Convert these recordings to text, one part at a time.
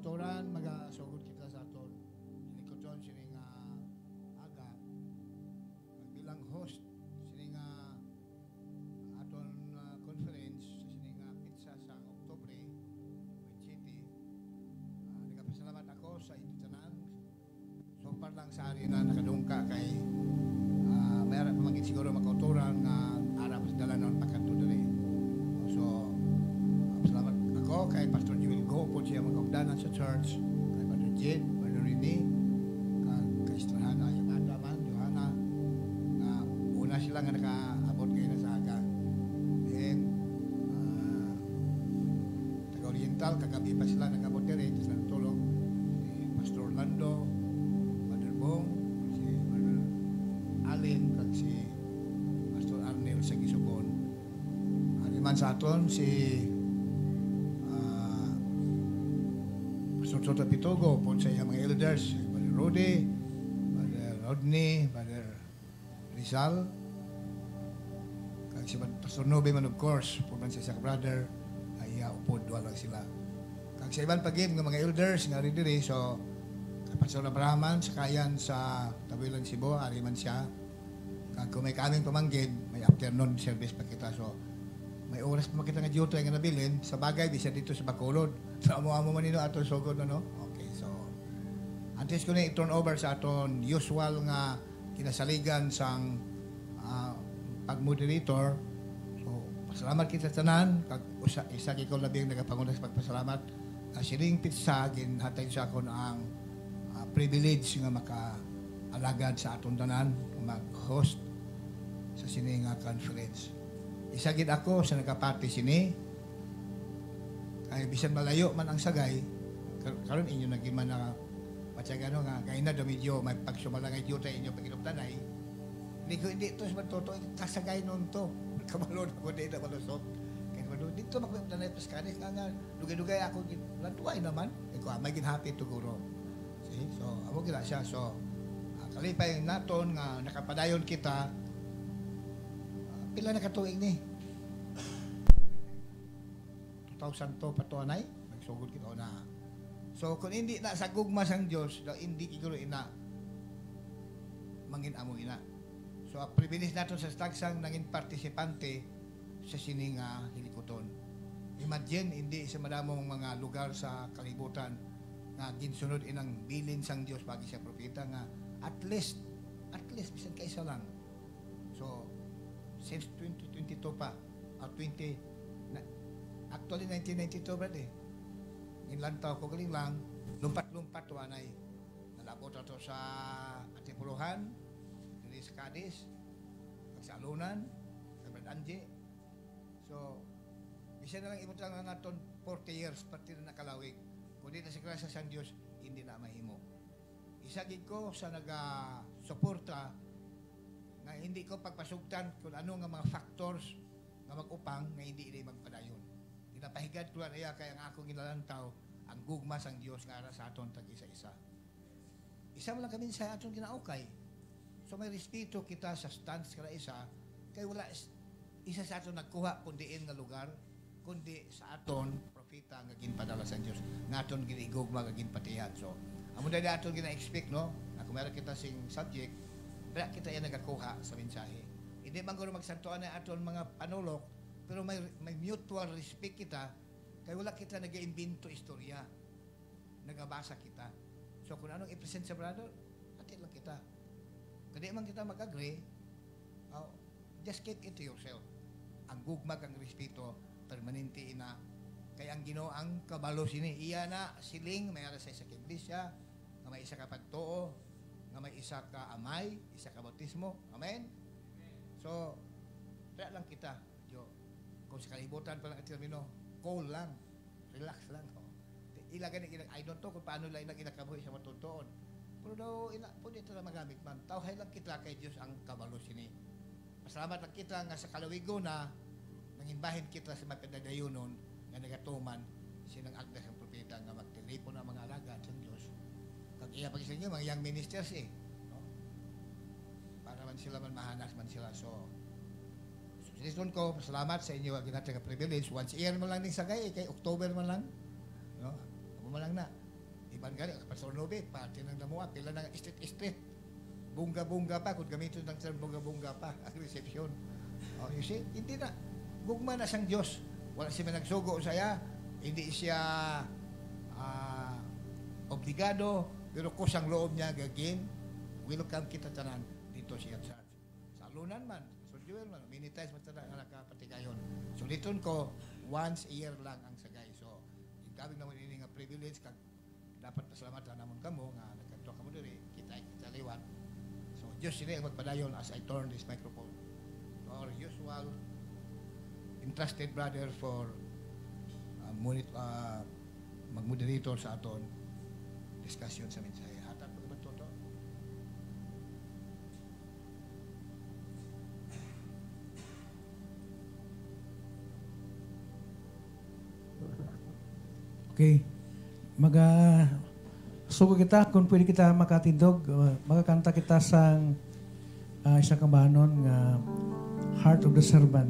kauturan, magasugod kita sa aton. Sinikuton, sini nga aga, bilang host, sini nga aton conference, sini nga pizza sa Oktubre, Kuwait City. Nagapasalamat ako sa itutanan. So far lang sa ari na nakadungka kay mayroon pamagin siguro makauturan nga arap sa dalanon pagkanto dali. So, salamat ako kay Pastor Jewel Go po siya mag-ugdanan sa church, kay Brother Jed, Brother Rene, kay Sister Hana, Yamada man, Johanna, na una sila nga nakaabot kayo na sa aga. Then, taga-oriental, kagabi pa sila nag-abot din rin, sila natulog. Si Pastor Orlando, Brother Bong, si Brother Allen, kag si Pastor Arnel sa Gisubon. Man sa aton si Pastor Sota Pitogo po sa iyang mga elders, Brother Rudy, Brother Rodney, Brother Rizal, kag si Pastor Nobe man of course, po man siya sa brother, ay upod wala sila. Kag sa ibang pagin ng mga elders nga rin diri, so kay Pastor Abrahaman sa kayan sa Tabulan Cebu, ari man siya. Kag kung may kaming pamanggid, may afternoon service pa kita, so may oras pa makita nga duty nga nabilin sa bagay bisa dito sa Bacolod. So amo man nino aton sugod no. Okay, so antes ko na i-turn over sa aton usual nga kinasaligan sang pag-moderator. So pasalamat kita tanan kag isa kay ko labing nagapanguna sa pagpasalamat. Siling pizza ginhatag sa akon ang privilege nga maka-alagad sa aton tanan mag-host sa sini nga conference. Isagid ako sa nagapati sini. Kaya bisan malayo man ang sagay, karon inyo nagiman na patsagano nga kay na do medyo may pagsumalangay juta inyo paginuptanay. Hindi to sa totoo kasagay nun to. Kamalod ako di na malusot. Kaya ko dito magpaptanay paskanis nga dugay-dugay ako lantuay naman. Iko may ginhappy to guro. See? So amo gila siya. So kalipay naton nga nakapadayon kita pila na katuig ni 2000 to patuanay nagsugod kita na. So kung hindi na sa gugma sang Dios, hindi siguro ina mangin amo ina. So privilege naton sa tagsang nangin partisipante sa sining hilikoton. Imagine hindi sa madamong mga lugar sa kalibutan nga ginsunod inang bilin sang Dios pagi siya propeta nga at least bisan kaisa lang. So since 2022 pa, actually 1992 brad eh. Inlantaw ko galing lang, lumpat-lumpat wanay. Nalabot ato sa Antipuluhan, dili sa Cadiz, sa Alunan, sa Brad Anje. So, bisa na lang ibot lang nga aton 40 years pati na nakalawig. Kung di na sa grasya sa Diyos, hindi na mahimo. Isagig ko sa naga-suporta nga hindi ko pagpasugtan kung ano nga mga factors nga mag-upang nga hindi magpadayon. Ginapahigad ko na iya kaya ang akong ginalantaw ang gugma sang Dios nga ara sa aton tag isa-isa. Isa man lang kami sa aton ginaukay. So may respeto kita sa stance kada isa kay wala isa sa aton nagkuha kundiin nga lugar kundi sa aton propeta nga ginpadala sa Dios nga aton ginigugma nga ginpatihan. So amo dali aton gina-expect no na kung meron kita sing subject wala kita yan nagakuha sa mensahe. Hindi man guro magsantuan na aton mga panulok, pero may mutual respect kita, kaya wala kita nag-iimbento istorya. Nagabasa kita. So kung anong i-present sa brother, hati lang kita. Kaya man kita mag-agree, just keep it to yourself. Ang gugmag, ang respeto, permanente ina. Kaya ang Ginoo ang kabalo sini, iya na siling, may ara sa isa kiglisya, nga may isa ka pagtuo, nga may isa ka amay, isa ka bautismo. Amen? So, kaya lang kita. Yo, kung sa kalibutan pa lang ang termino, cool lang. Relax lang. Ilagay na I don't know kung paano lang inakabuhi sa matutuon. Pero daw, po dito na magamit man. Tawhay lang kita kay Diyos ang kabalo sini. Pasalamat lang kita nga sa kalawigo na nangimbahin kita sa mapinadayunon nga nagatuman sinang agdas ang propeta nga magtelepono ang mga alagad sa Diyos. Kag iya pag isa niyo, mga young ministers eh. No? Para man sila man mahanas man sila. So siniston ko, salamat sa inyo ang ginatang privilege. Once a year mo lang din sagay, kay October man lang. No? Ako man lang na. Iban gani, Pastor Nobe, pati ng damuha, pila ng street. Bunga-bunga pa, kung gamitin ng term bunga-bunga pa, ang reception. Oh, you see, hindi na. Gugma na siyang Diyos. Wala siya nagsugo saya, hindi siya obligado, pero kusang loob niya gagin, welcome kita tanan dito siya sa Lunan man, so Joel man, many times matanda nga nakapatigayon. So dito ko, once a year lang ang sagay. So, yung gawin naman ini nga privilege, kag dapat pasalamatan naman kamo, nga nagkanto kamo diri, kita liwat. So, Diyos sila ang magpadayon as I turn this microphone to our usual entrusted brother for mag-moderator sa aton discussion sa mensahe. Hatag ko ba to? Okay. Sugo kita kung pwede kita makatindog, magkakanta kita sa isang kabanon nga Heart of the Servant.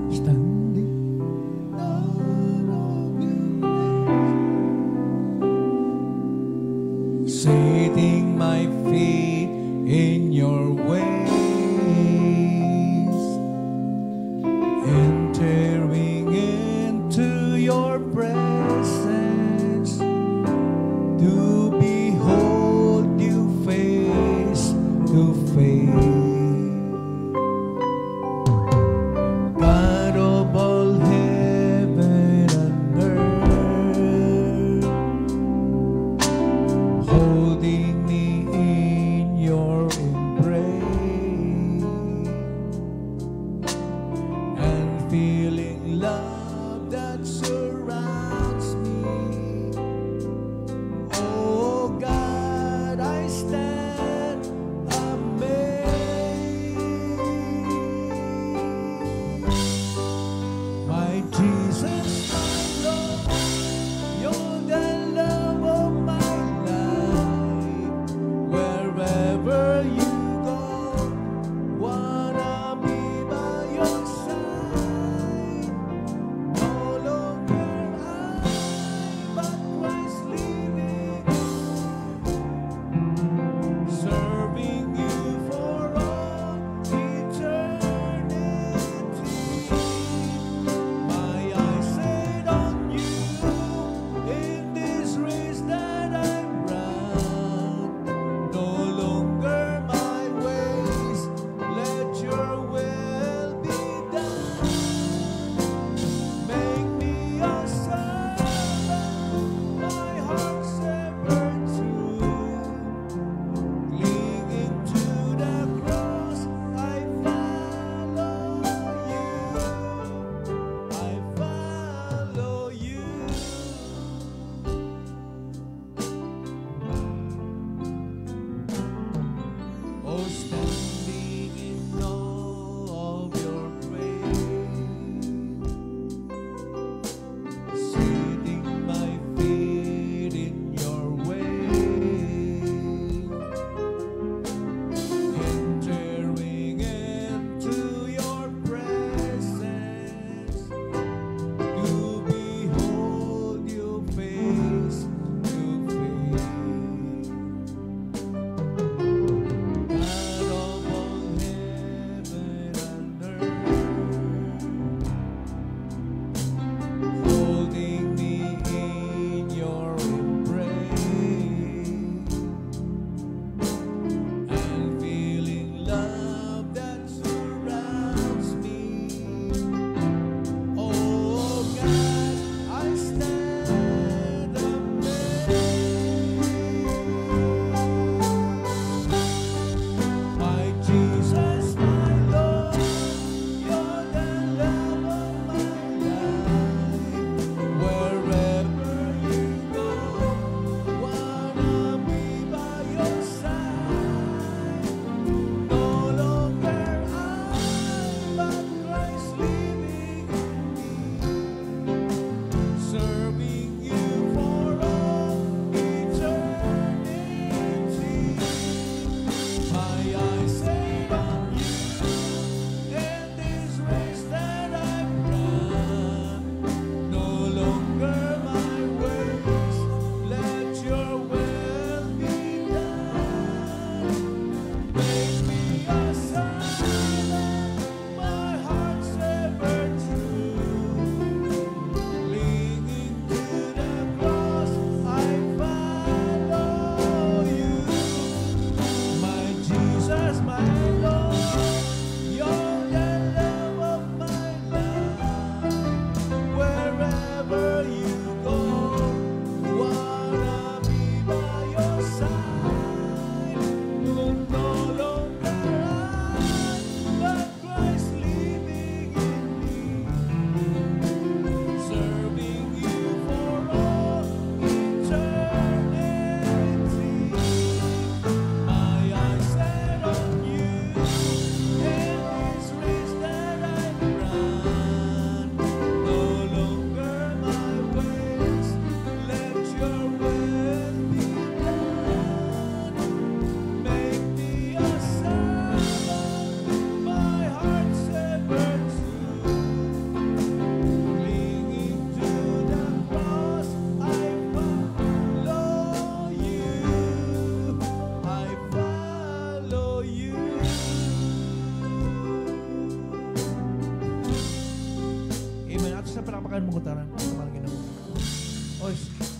Standing out of your grace.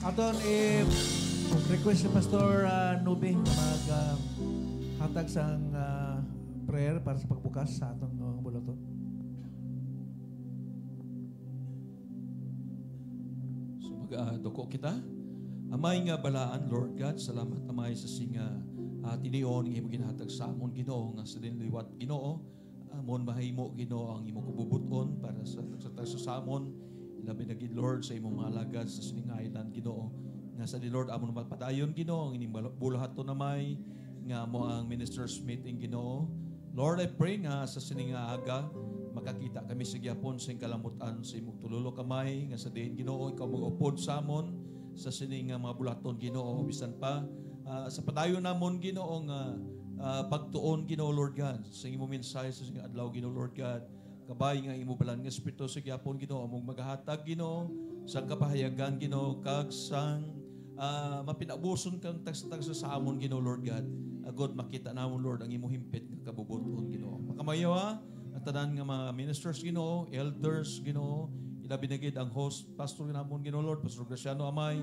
Aton request si Pastor Nubi na hatag sang prayer para sa pagbukas sa atong bulaton. So mag-doko kita. Amay nga balaan, Lord God, salamat amay sa singa tinion ng imo ginahatag sa amon Ginoo nga sa dinliwat Ginoo. Amon mahimo Ginoo ang imo kububuton para sa samon. Ilabi na gid Lord sa imong mga alagad sa siningailan Ginoo. Nga sa di Lord amon magpadayon Ginoo ang ining bulahat to namay nga mo ang ministers meeting Ginoo. Lord, I pray nga sa sininga aga makakita kami sa gyapon sa kalamutan sa imong tululo kamay nga sa diin Ginoo ikaw mag-upod sa amon sa sining mga bulaton Ginoo bisan pa sa padayon namon Ginoo nga pagtuon Ginoo Lord God sa imong mensahe sa sing adlaw Ginoo Lord God kabay nga imo balan nga espiritu sa gyapon Ginoo among maghatag Ginoo sa kapahayagan Ginoo kag sang mapinabuson kang tagsa sa amon Ginoo Lord God agod makita namon Lord ang imong himpit nga kabubuton Ginoo makamayo ang tanan nga mga ministers Ginoo elders Ginoo ilabi na gid ang host pastor namon Ginoo Lord Pastor Graciano Amay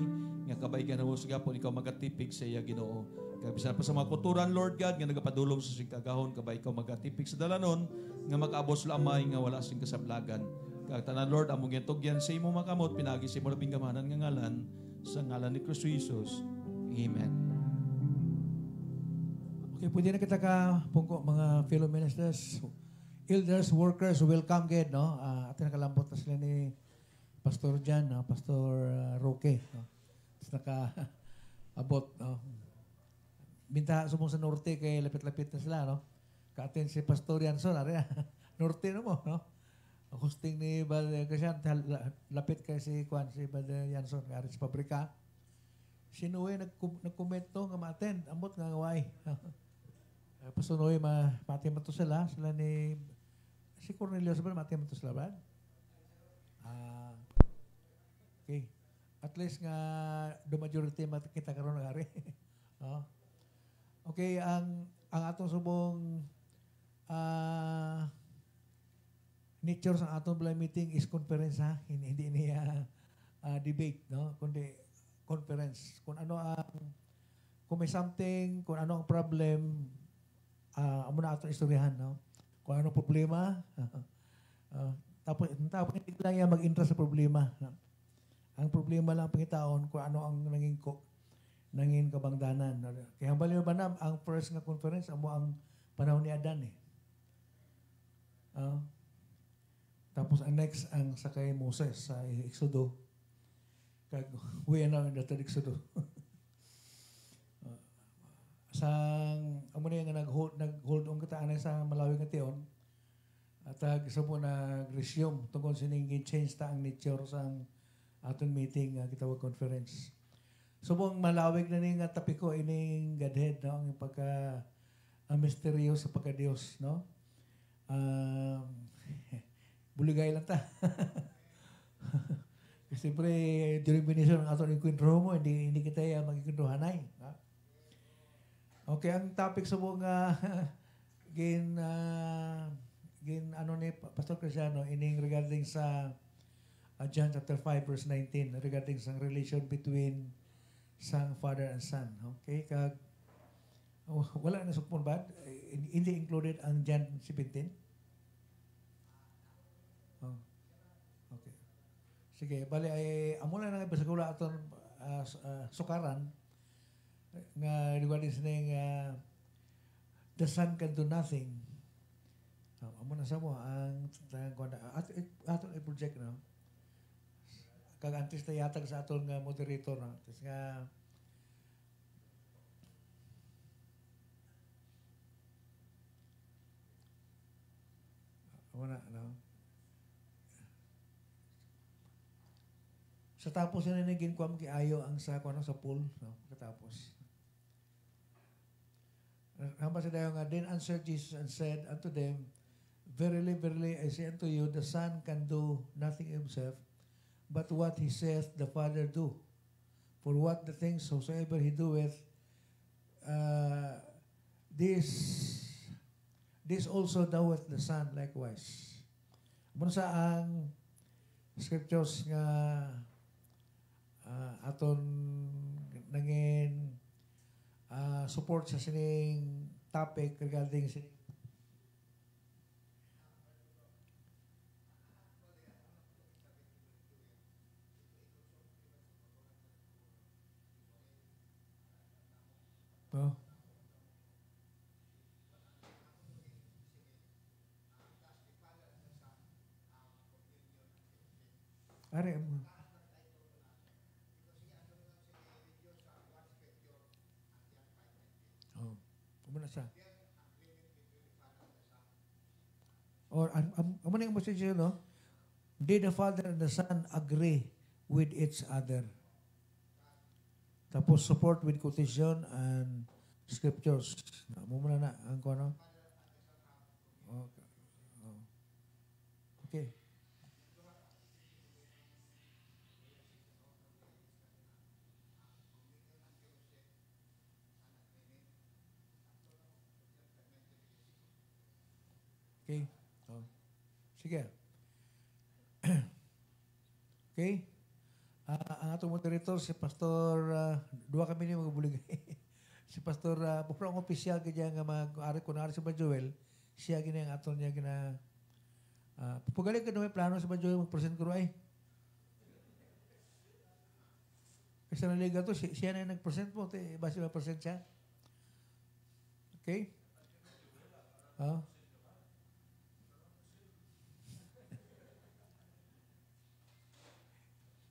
nga kabay ganamo sa gyapon ikaw magatipig sa iya Ginoo kay bisan pa sa mga kulturan Lord God nga nagapadulong sa sing kagahon kabay ikaw magatipig sa dalanon nga makaabos la Amay nga wala sing kasablagan kag tanan Lord among gitugyan sa imo makamot pinagi sa imo labing gamanan nga ngalan sa ngalan ni Kristo Jesus amen. Okay, pwede na kita ka pungko mga fellow ministers, elders, workers, welcome gid no. Atin nakalambot na sila ni Pastor Jan, no? Pastor Roque, no. Tapos abot no. Binta sumong sa norte kay lapit-lapit na sila no. Kaatin si Pastor Yanson ari norte no mo no. Ang hosting ni Brother Christian lapit kay si Juan si Brother Yanson ari sa pabrika. Sinuwi nagkomento nga ma-attend ambot nga ngaway. Pastor Noy mati man to sila ni si Cornelius ba mati man to sila ba? Okay. At least nga the majority makita karon nga ari. Okay, ang atong subong nature sa atong blind meeting is conference ha. Hindi niya debate no, kundi conference. Kung ano kung may something, kung ano ang problem, amo na atong istoryahan no. Kung ano problema, tapos hindi lang yan mag-interest sa problema. No? Ang problema lang pangitaon kung ano ang nanging kabangdanan. No? Kaya ang baliw ba na, ang first nga conference, amo ang panahon ni Adan eh. Tapos ang next, ang sakay Moses sa Exodo. Kag we na in the Exodo. Sang amo na nga nag-hold on kita anay sa Malawi nga tion. At isa po nag-resume tungkol sining change ta ang nature sang aton meeting kitawag conference. Subong malawig na ning tapiko ining Godhead no ang pagka misteryo sa pagka-Dios no. Buligay lang ta. Kasi pre during ministry ng aton encuentro mo hindi kita magikwentuhanay. Okay, ang topic sa mga gin ano ni Pastor Cristiano ining regarding sa John chapter 5 verse 19 regarding sa relation between sang father and son. Okay, kag wala na supon bad hindi included ang John 17. Okay. Sige, bali ay amo na nga basagula aton sukaran nga regarding sa the son can do nothing. Amo na sa mo ang aton i-project no. Kag antes na yatag sa aton nga moderator no. Tapos nga amo na no. Sa tapos na naging kwam kiayo ang sa kuno sa pool no katapos. Hamba sa dayo nga, then answered Jesus and said unto them, Verily, verily, I say unto you, the Son can do nothing himself, but what he saith the Father do. For what the things whosoever he doeth, this also doeth the Son likewise. Muna sa ang scriptures nga aton nangin support sa sining topic regarding sining no? Are mo. Oh, kumuna siya. Or amo na yung message yun, no? Did the Father and the Son agree with each other? Tapos support with quotation and scriptures. Amo muna na ang ano. Okay. Oh. Okay. Okay. Oh. Sige. Okay. Ang atong moderator, si Pastor, dua kami niya magbuligay. Si Pastor, pupra ang opisyal kaya nga mag-ari ko na si Bajoel, siya gina ang aton niya gina, pupagaling ka na may plano si Bajoel mag-present ko ay. Kasi naliga to, siya na yung nag-present mo, basi mag-present siya. Okay?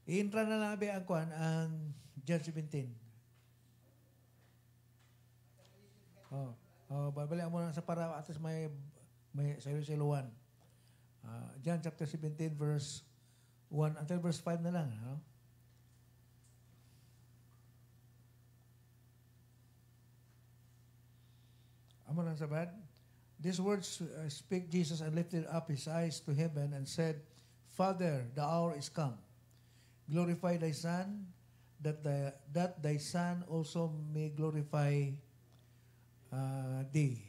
I-intra na lang ang kuan ang John 17. Babalik mo lang sa para atas may silo-siluan. John chapter 17 verse 1 until verse 5 na lang. Amo lang sa bad. These words speak Jesus and lifted up his eyes to heaven and said, Father, the hour is come. Glorify thy Son, that thy Son also may glorify thee.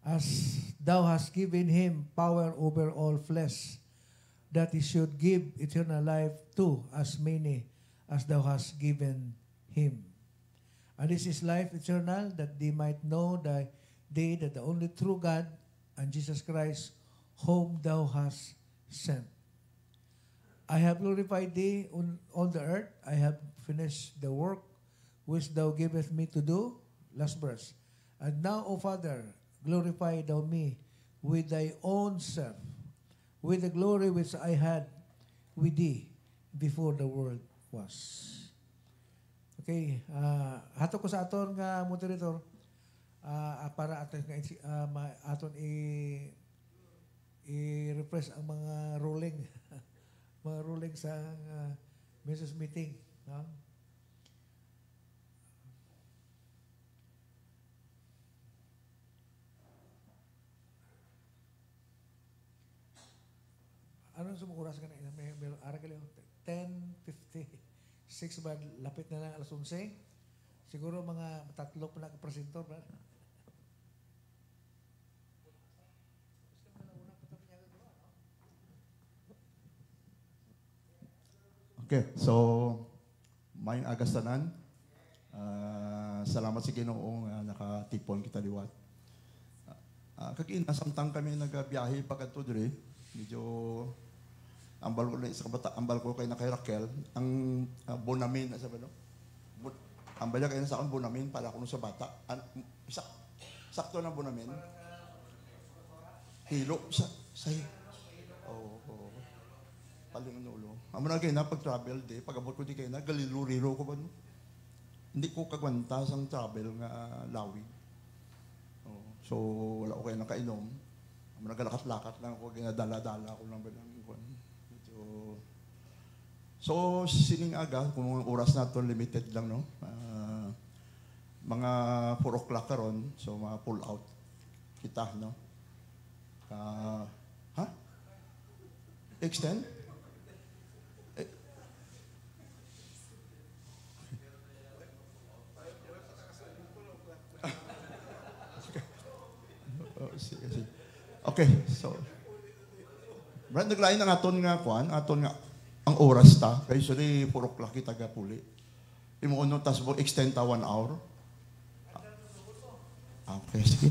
As thou hast given him power over all flesh, that he should give eternal life to as many as thou hast given him. And this is life eternal, that they might know that the only true God and Jesus Christ, whom thou hast sent. I have glorified thee on the earth. I have finished the work which thou gavest me to do. Last verse. And now, O Father, glorify thou me with thy own self, with the glory which I had with thee before the world was. Okay. Hato ko sa aton nga moderator para aton i-refresh ang mga ruling mga ruling sa Mrs. meeting. No? Anong sumukuras ka na? May ara ka lang. 10:56 ba? Lapit na lang alas 11. Siguro mga tatlo pa na presentor ba? Okay, so may agastanan. Salamat sa Ginoong nakatipon kita liwat. Kaginasamtang kami nagbiyahe pa kadto dire. Medyo ambal ko kay na kay Raquel ang Bonamin sa bano. Ambal kay na sa akong Bonamin para kuno sa bata. Sakto na Bonamin. Hilo sa paling nulo. Amo na kay na pag-travel di, pag-abot ko di kay na galiluriro ko ba no? Hindi ko kagwanta sang travel nga lawi. So wala ko kay nakainom. Amo na galakat-lakat lang ako ginadala-dala ko lang ba lang kon. So sining aga kung ang oras nato limited lang no. Mga 4 o'clock karon, so mga pull out kita no. Extend? Okay, so Brad naglain ang aton nga kuan, aton nga ang oras ta, kaya usually 4 o'clock kita gapuli. Imo uno, tas mo extend ta 1 hour. Okay, sige.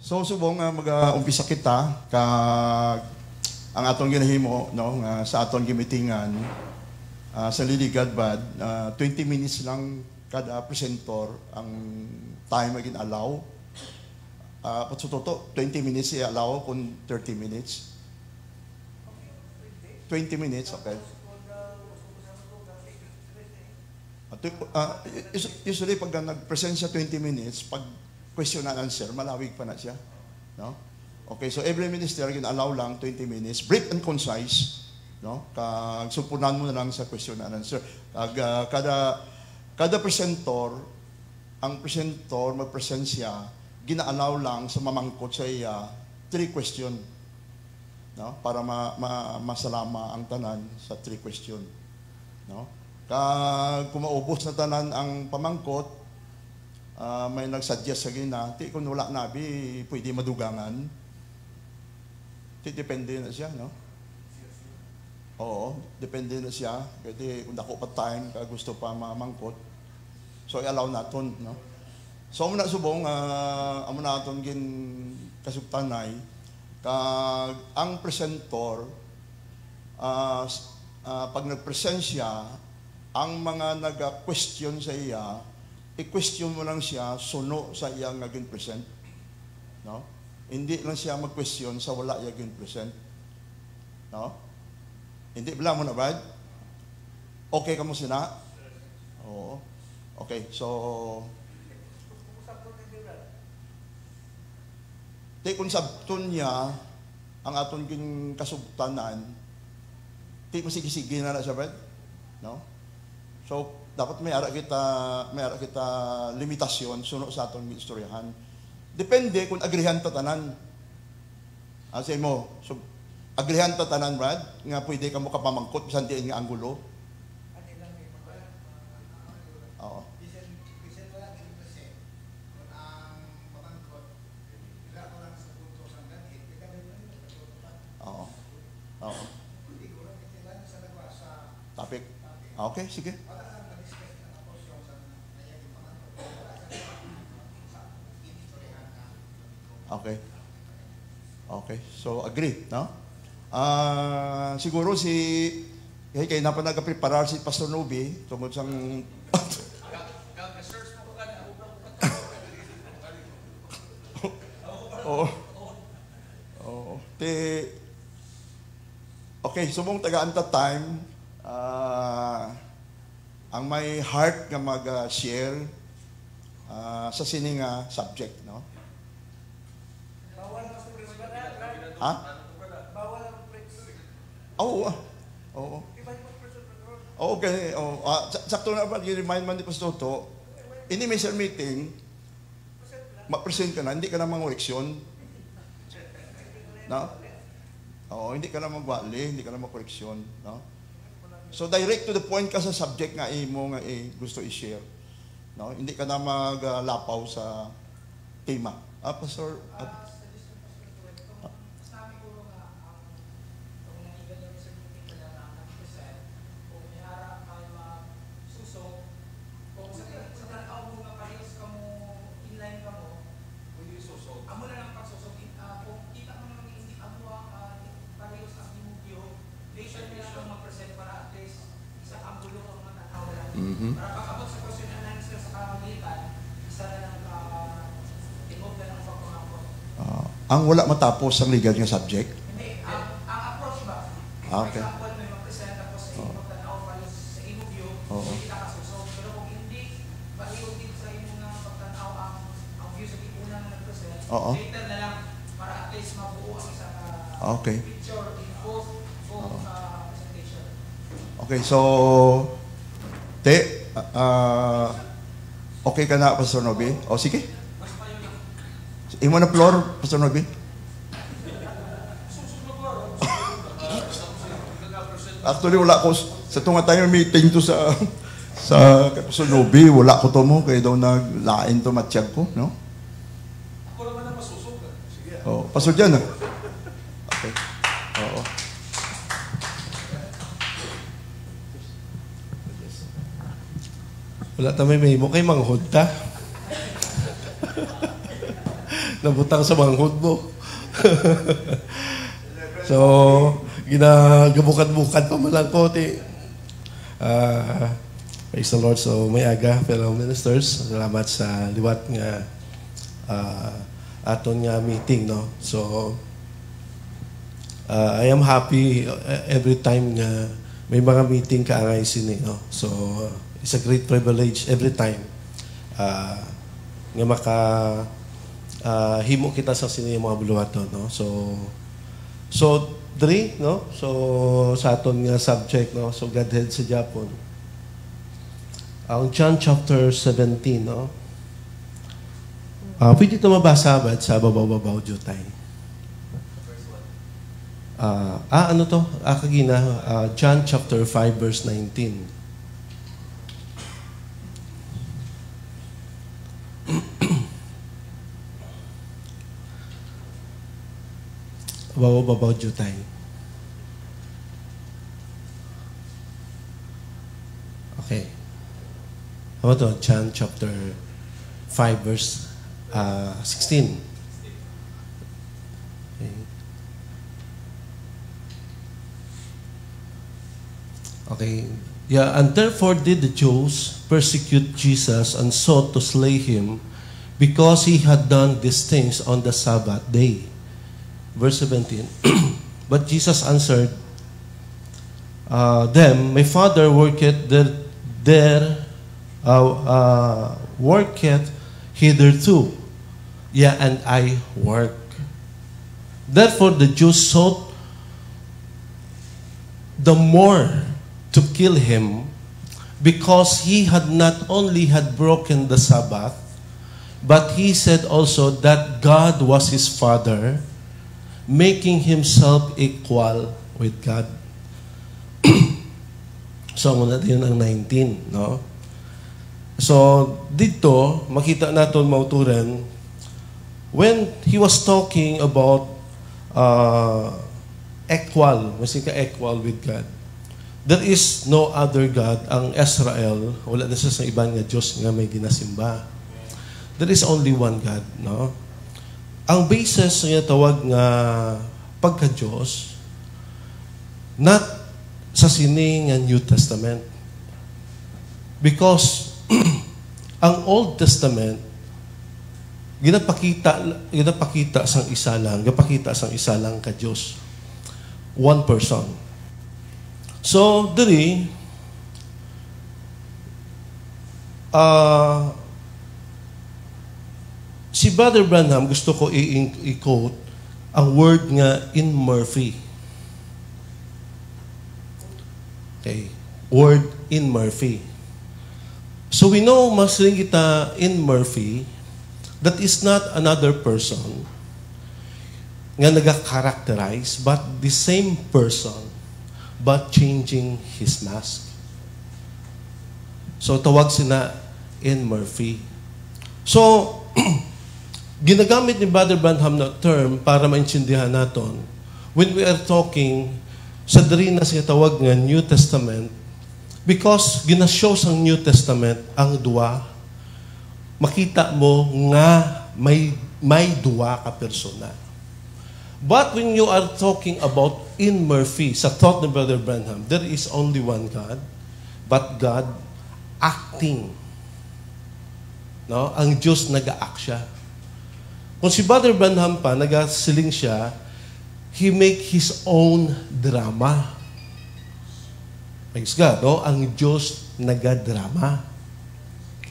So, subong mag-umpisa kita, kag ang atong ginahimo, no, sa atong gimitingan, sa Liligad Bad, 20 minutes lang kada presentor ang time agin allow. Patsutoto, 20 minutes i-allow kung 30 minutes. 20 minutes, okay. Usually, pag nag-present siya 20 minutes, pag question and answer, malawig pa na siya. No? Okay, so every minister, allow lang 20 minutes. Brief and concise. No? Sumpunan mo na lang sa question and answer. Kada presentor, ang presentor, mag-present siya, gina-allow lang sa mamangkot sa iya 3 question. No? Para masalama ang tanan sa 3 question. No? Kung maubos na tanan ang pamangkot, may nagsuggest sa gina, kung wala nabi, pwede madugangan. Depende na siya, no? Oo, depende na siya. Kasi kung dako pa time, gusto pa mamangkot, so i-allow natin, no? So, amo na subong, amo natin gin kasugtanay, ang presentor, pag nag-present siya, ang mga nag-question sa iya, i-question mo lang siya, suno sa iyang naging present. No? Hindi lang siya mag-question sa wala iyang present. No? Hindi, bala mo na, Brad? Okay ka mo sina? Oo. Okay, so... kung sabton niya, ang aton king kasubtanan, di masigi-sige na siya, Brad? No? So, dapat may ara kita limitasyon suno sa atong istoryahan. Depende kung agrihan ta tanan. Say mo, so agrihan ta tanan, Brad, nga pwede ka mo kapamangkot bisan diin nga anggulo. Oo. Oo. Oo. Topic. Okay, sige. Okay. Okay. So, agree, no? Siguro kaya na pa nagka-preparar si Pastor Nubi tungkol sa Oo. Oo. Okay, subong tagaan ta time, ang may heart nga mag-share sa sining subject, no? Ha? Oo. Oo. Okay. Sakto na ba, i-remind man ni Pastor To, ini may meeting, ma-present ka na, hindi ka na mang-koreksyon. No? Oo, hindi ka na mag-wali, hindi ka na mag-koreksyon. No? So, direct to the point ka sa subject nga mo nga gusto i-share. No? Hindi ka na maglapaw sa tema. Pastor? Ang wala matapos ang legal nga subject? Hindi. Ang approach ba? Okay. For example, may mag-present ako sa imo tanaw kayo sa imo view, hindi ka kasusog. Pero kung hindi, paliw din sa imo nga pagtanaw ang view sa una nga nag-present, later na lang para at least mabuo ang isa picture in both presentation. Okay, so okay ka na, Pastor Nobi? O, sige. Imo na floor, Pastor Nobi. Actually, wala ko. Sa tunga tayo meeting to sa Pastor Nobi, wala ko to mo, kaya daw naglain to matiyag ko, no? Ako naman ang masusog. Sige. Pastor Jan, Okay. Oo. Wala tamay may mo kay manghod ta. Nabutang sa manghod mo. So, ginagabukat-bukat pa man lang ko. Praise the Lord. So, may aga, fellow ministers. Salamat sa liwat nga aton nga meeting, no? So, I am happy every time nga may mga meeting kaangay sini, no? So, it's a great privilege every time nga himo kita sa sini mga buluhaton, no? So diri, no? So sa aton nga subject, no? So Godhead sa Japon. Ang John chapter 17, no? Pwede ito mabasa ba sa babaw-babaw jutay? Ano to? Kagina, John chapter 5 verse 19. Babaw jutay. Okay. Ano to? John chapter 5 verse 16. Okay. Okay. Yeah, and therefore did the Jews persecute Jesus and sought to slay him because he had done these things on the Sabbath day. Verse 17. But Jesus answered them, my Father worketh worketh hitherto, yeah, and I work. Therefore the Jews sought the more to kill him, because he had not only had broken the Sabbath, but he said also that God was his Father, making himself equal with God. So, muna din ang 19, no? So, dito, makita natin mauturan, when he was talking about equal with God, there is no other God. Ang Israel, wala na siya sa ibang nga Diyos nga may ginasimba. There is only one God, no? Ang basis nga tawag nga pagka-Diyos, not sa sini nga New Testament. Because ang Old Testament, ginapakita sang isa lang ka Diyos. One person. So, diri, si Brother Branham, gusto ko i-quote ang word nga in Murphy. Okay. Word in Murphy. So we know, mas rin kita in Murphy, that is not another person nga nag-characterize, but the same person, but changing his mask. So tawag sina in Murphy. So, ginagamit ni Brother Branham na term para maintindihan natin when we are talking sa diri na siya tawag nga New Testament, because ginashow sa New Testament ang dua, makita mo nga may dua ka persona. But when you are talking about in Murphy, sa thought ni Brother Branham, there is only one God, but God acting. No? Ang Diyos nag-a-act siya. Kung si Brother Branham pa, nag-siling siya, he make his own drama. Praise God, no? Ang Diyos nag-drama.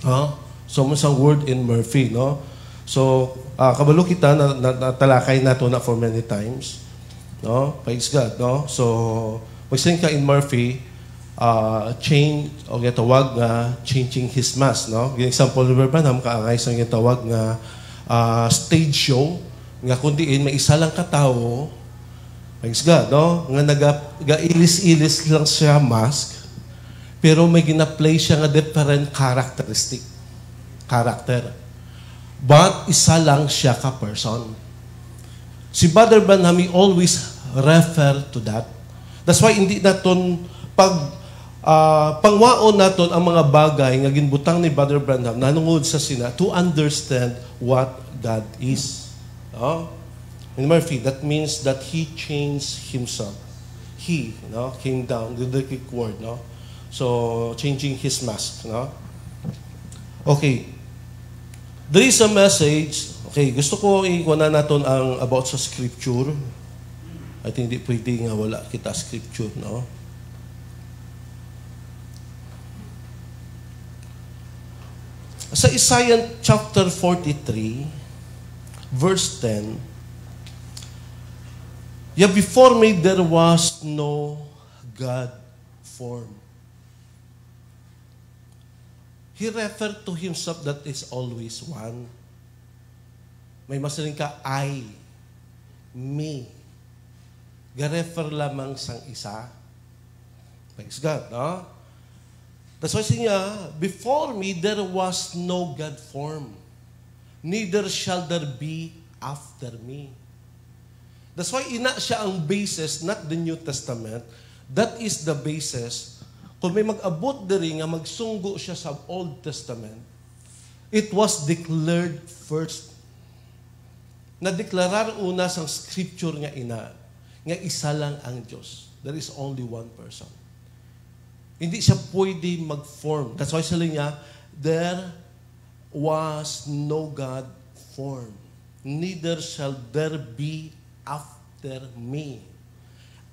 No? So, masang word in Murphy, no? So, kabalo kita, natalakay na ito na for many times. No? Praise God, no? So, magsiling ka in Murphy, change, o tawag nga, changing his mask, no? Yung example ni Branham, kaangay sa yung tawag nga, stage show, nga kundiin, may isa lang katao, thanks God, no? Nga nag-ilis-ilis lang siya mask, pero may gina-play siya nga different character. But isa lang siya ka-person. Si Brother Branham, he always refer to that. That's why hindi naton pag pangwaon naton ang mga bagay nga ginbutang ni Brother Branham nanungod sa sina to understand what God is. No? In Murphy, that means that He changed Himself. He, no, came down, the Greek word, no? So, changing His mask, no? Okay. There is a message. Okay, gusto ko ikuha natin ang about sa scripture. I think hindi pwede nga wala kita scripture, no? Sa Isaiah chapter 43, verse 10, yeah, before me there was no God form. He referred to Himself that is always one. May masaling ka, I, me. Ga-refer lamang sang isa. Thanks God, no? That's why siya, before me there was no God form. Neither shall there be after me. That's why ina siya ang basis, not the New Testament. That is the basis. Kung may mag-abot diri nga magsunggo siya sa Old Testament, it was declared first. Na-deklarar una sa scripture nga ina, nga isa lang ang Diyos. There is only one person. Hindi siya pwede mag-form. That's why sila niya, there was no God form. Neither shall there be after me.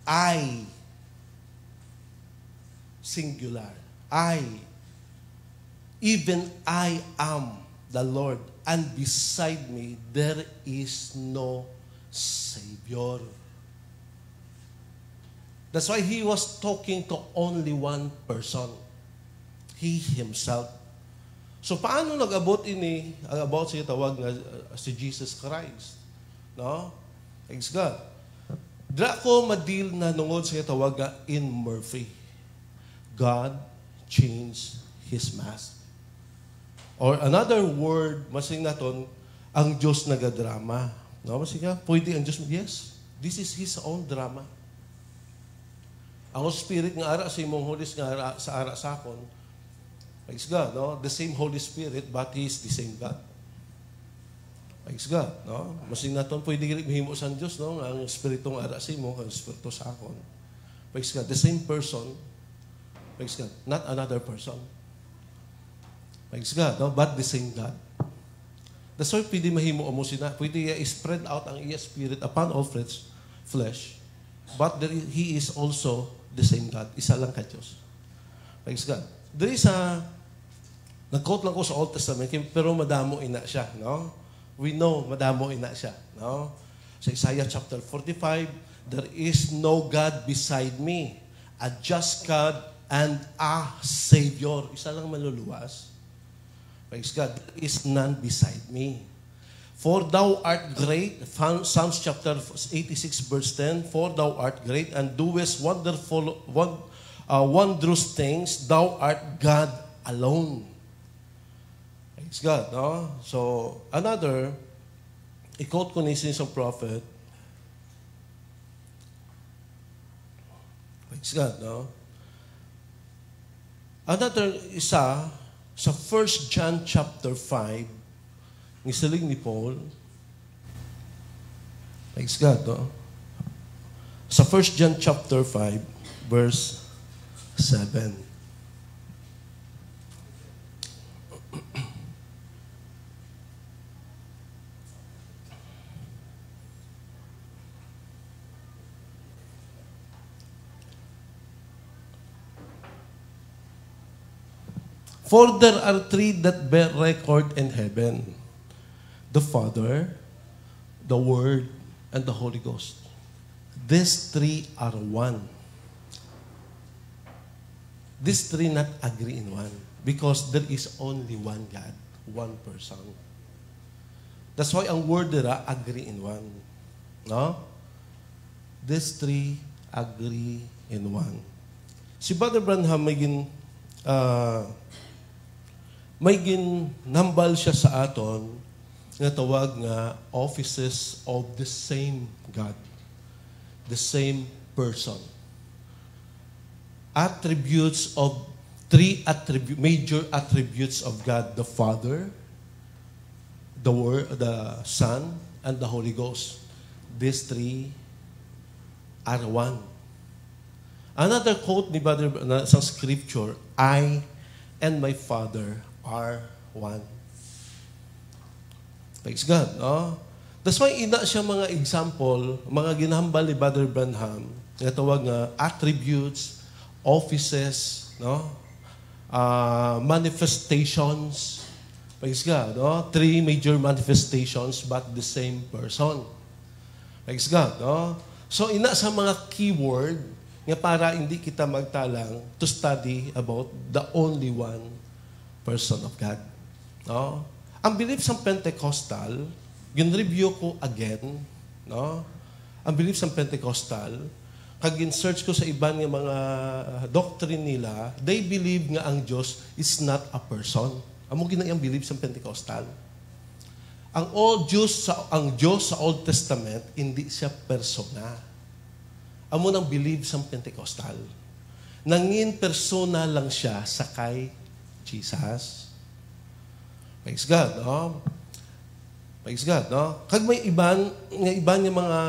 I, singular. I, even I am the Lord, and beside me there is no Savior. That's why He was talking to only one person. He Himself. So paano nag-abot ini, about siya tawag na si Jesus Christ? No? Thanks God. Dra ko madil na nungod siya tawag in Murphy. God changed His mask. Or another word, masing naton, ang Diyos nagadrama. No? Masing nga, pwede ang Diyos, yes, this is His own drama. Ang Spirit nga ara sa imong Holy nga ara sa ara sakon, thanks God, no? The same Holy Spirit, but He is the same God. Thanks God, no? Masing naton pwede mahimo sa Dios, no? Ang Espiritu nga ara sa imo, ang Espiritu sa akon. Thanks God, the same person. Thanks God, not another person. Thanks God, no? But the same God. That's why pwede mahimo mo sina, pwede spread out ang iya spirit upon all flesh. But He is also the same God. Isa lang ka Diyos. Thanks God. There is a, nag-quote lang ko sa Old Testament, pero madamo ina siya, no? We know, madamo ina siya, no? Sa Isaiah chapter 45, there is no God beside me, a just God and a Savior. Isa lang maluluwas. Praise God, there is none beside me. For thou art great, Psalms chapter 86 verse 10, for thou art great and doest wondrous things, thou art God alone. Praise God, no? So, another, i-quote ko nisin sa prophet, praise God, no? Another isa, sa 1 John chapter 5, nisaling ni Paul, thanks God, no? Sa 1 John chapter 5, verse 7. For there are three that bear record in heaven, the Father, the Word, and the Holy Ghost. These three are one. These three not agree in one because there is only one God, one person. That's why ang word nila agree in one. No? These three agree in one. Si Brother Branham may ginambal siya sa aton nga tawag nga offices of the same God, the same person. attributes of three major attributes of God: the Father, the Word, the Son, and the Holy Ghost. These three are one. Another quote ni Brother sa scripture, I and my Father are one. Praise God. No? That's why ina siya mga example, mga ginahambal ni Brother Branham, nga tawag nga attributes, offices, no? Manifestations. Praise God. No? Three major manifestations but the same person. Praise God. No? So ina sa mga keyword nga para hindi kita magtalang to study about the only one person of God. No? Ang belief sa Pentecostal, gin-review ko again, no? Ang belief sa Pentecostal, kag in-search ko sa ibang nga mga doctrine nila, they believe nga ang Diyos is not a person. Amo gina ang belief sa Pentecostal. Ang Diyos sa Old Testament, hindi siya persona. Amo nang believe sa Pentecostal. Nangin persona lang siya sa kay Jesus. Praise God, no? Praise God, no? Kag may iban nga mga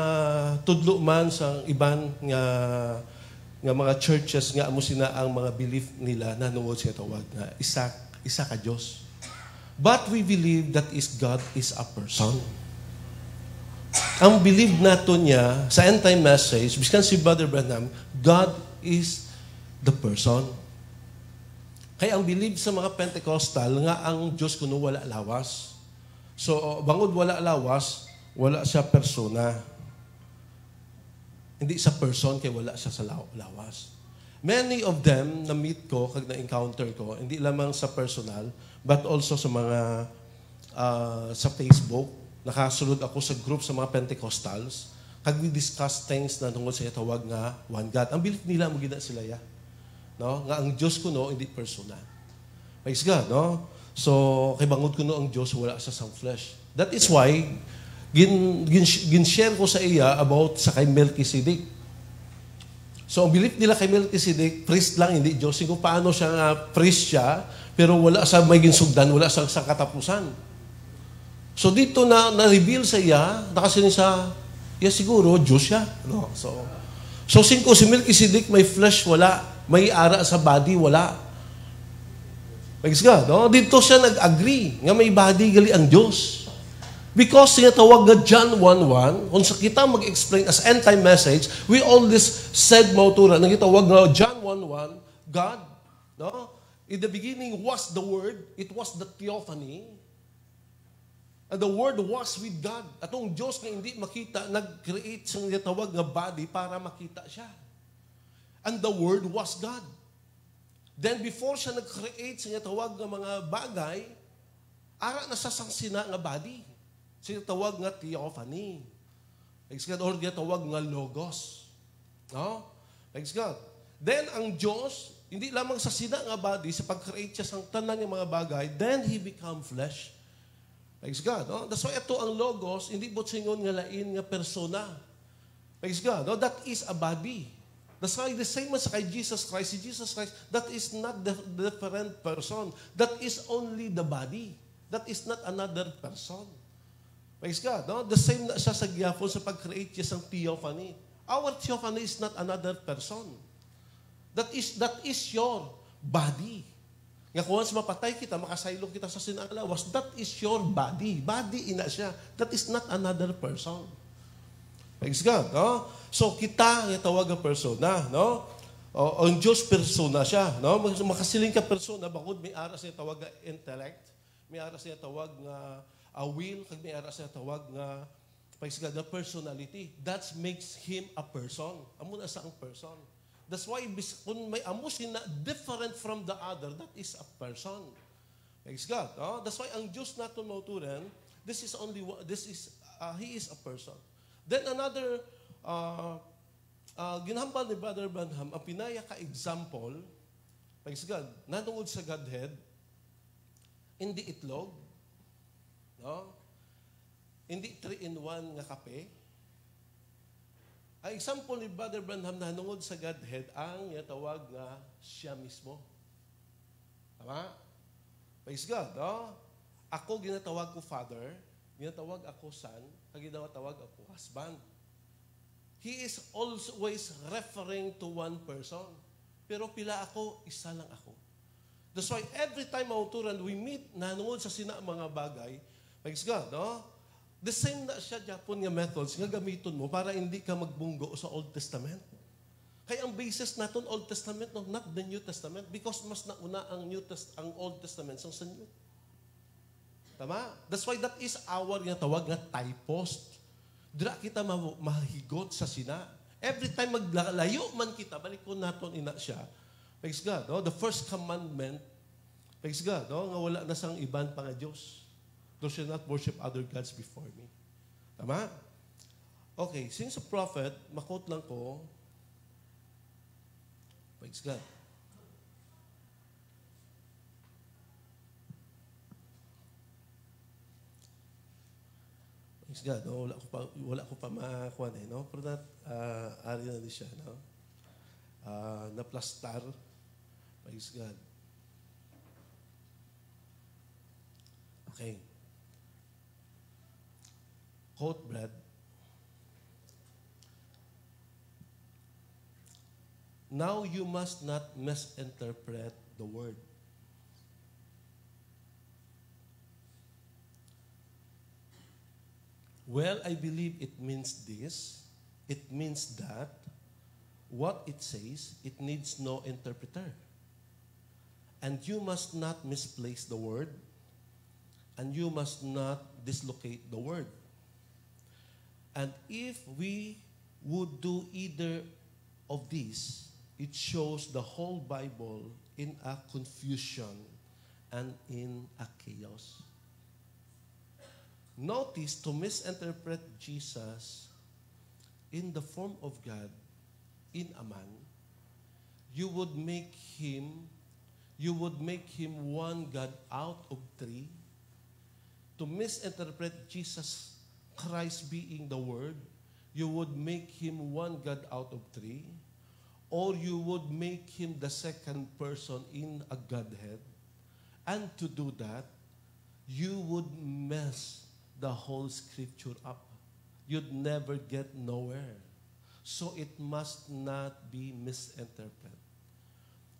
tudlo man sa iban nga mga churches nga amo sina ang mga belief nila na nuod siya tawag na isa ka Dios. But we believe that God is a person. Ang believe nato niya sa end time message, biskan si Brother Branham, God is the person. Kaya ang believe sa mga Pentecostal nga ang Diyos kuno wala lawas. So, bangod wala lawas, wala siya persona. Hindi sa person kaya wala siya sa lawas. Many of them na meet ko, kag na-encounter ko, hindi lamang sa personal, but also sa mga sa Facebook. Nakasulod ako sa group sa mga Pentecostals. Kag we discuss things na tungkol sa tawag nga one God. Ang belief nila mo gina sila ya. No? Nga ang Diyos kuno hindi persona. Praise God, no? So, kay bangod kuno ang Diyos wala sa sang flesh. That is why gin-share ko sa iya about sa kay Melchizedek. So, ang belief nila kay Melchizedek, priest lang, hindi Diyos. Kung paano siya nga priest siya, pero wala sa may ginsugdan, wala sa katapusan. So dito na-reveal sa iya, nakasin sa iya siguro, Diyos siya. No? So si Melchizedek may flesh, wala. May ara sa body, wala. Praise God. No? Dito siya nag-agree nga may body gali ang Diyos. Because siya tawag nga John 1:1, kung sa kita mag-explain as end-time message, we always said mautura, nang itawag nga John 1:1, God, no? In the beginning was the Word, it was the theophany, and the Word was with God. Atong Diyos nga hindi makita, nag-create siyang tawag nga body para makita siya. And the Word was God. Then before siya nag-create siya tawag nga mga bagay, ara na sa sangsina nga body. Siya tawag nga theophany. Thanks God. Or tawag nga logos. No? Thanks God. Then ang Diyos, hindi lamang sa sina nga body, sa pag-create siya sang tanan nga mga bagay, then He become flesh. Praise God. No? That's why ito ang logos, hindi botsingon nga lain nga persona. Praise God. No? That is a body. That's why the same as kay Jesus Christ, si Jesus Christ, that is not the different person. That is only the body. That is not another person. Praise God. No? The same na siya sa gyapon sa pag-create siya sang theophany. Our theophany is not another person. That is your body. Nga kung once mapatay kita, makasaylong kita sa sinalawas, that is your body. Body ina siya. That is not another person. Praise God, no? So kita nga tawag nga persona, no? O ang Diyos persona siya, no? Makasiling ka persona, bakod may aras niya tawag nga intellect, may aras niya tawag nga will, kag may aras niya tawag nga praise God, nga personality. That makes him a person. Amo na sa ang person. That's why kung may amos na different from the other, that is a person. Praise God. No? That's why ang Diyos natin mauturan, He is a person. Then another, ginahambal ni Brother Branham, ang pinaya ka-example, praise God, natungod sa Godhead, hindi itlog, no? Hindi 3-in-1 nga kape, Ang example ni Brother Branham na nungod sa Godhead, ang tawag nga siya mismo. Tama? Praise God, no? Ako ginatawag ko Father, ginatawag ako Son, ginatawag ako Husband. He is always referring to one person. Pero pila ako, isa lang ako. That's why every time mauturan, we meet na nungod sa sina mga bagay, praise God, no? The same na siya Japon nga methods nga gamiton mo para hindi ka magbunggo sa Old Testament. Kaya ang basis naton Old Testament, no, not the New Testament, because mas nauna ang Old Testament sa New. Tama? That's why that is our nga tawag nga typos. Dira kita mahigot sa sina. Every time maglalayo man kita, balikon naton ina siya. Praise God, no? The first commandment, praise God, no? Nga wala na sang iban pa nga Diyos. Thou shalt not worship other gods before me. Tama? Okay, since a prophet, makot lang ko, praise God. Praise God, no? Wala ko pa makuha eh, no? Pero that, ari na din siya, no? Na-plastar. Praise God. Okay. Quote, Brad. Now you must not misinterpret the word. Well, I believe it means this. It means that what it says, it needs no interpreter. And you must not misplace the word, and you must not dislocate the word. And if we would do either of these, it shows the whole Bible in a confusion and in a chaos. Notice, to misinterpret Jesus in the form of God in a man, you would make him one God out of three. To misinterpret Jesus Christ being the Word, you would make him one God out of three, or you would make him the second person in a Godhead. And to do that, you would mess the whole Scripture up. You'd never get nowhere. So it must not be misinterpreted.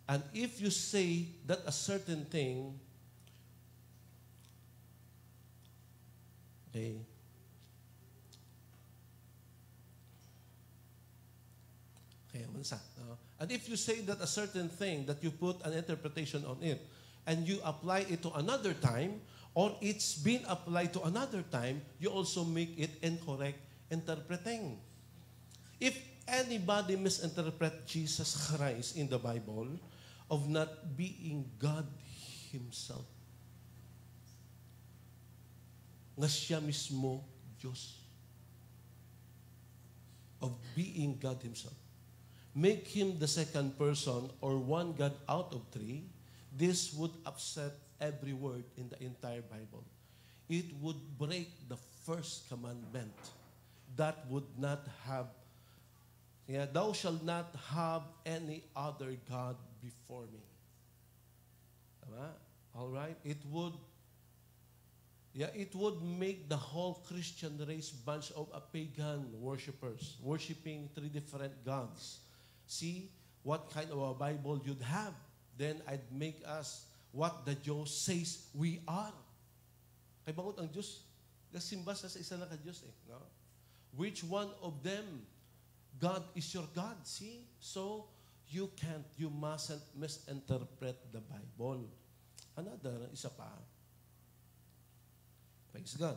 And if you say that a certain thing, okay, and if you say that a certain thing, that you put an interpretation on it, and you apply it to another time, or it's been applied to another time, you also make it incorrect interpreting. If anybody misinterpret Jesus Christ in the Bible of not being God Himself, nga siya mismo Diyos, of being God Himself, make Him the second person or one God out of three, this would upset every word in the entire Bible. It would break the first commandment. That would not have, thou shalt not have any other God before me. Tama? All right? It would make the whole Christian race bunch of a pagan worshipers, worshiping three different gods. See what kind of a Bible you'd have. Then I'd make us what the Diyos says we are. Kay bangot ang Diyos, nasimba sa isa lang ka Diyos eh. No? Which one of them, God is your God? See? So, you mustn't misinterpret the Bible. Another, isa pa. Praise God.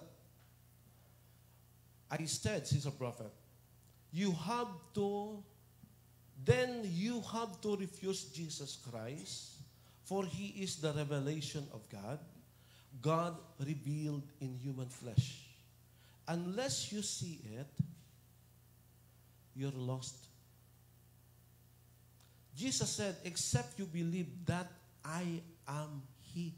I said, since a prophet, you have to refuse Jesus Christ, for He is the revelation of God, God revealed in human flesh. Unless you see it, you're lost. Jesus said, except you believe that I am He.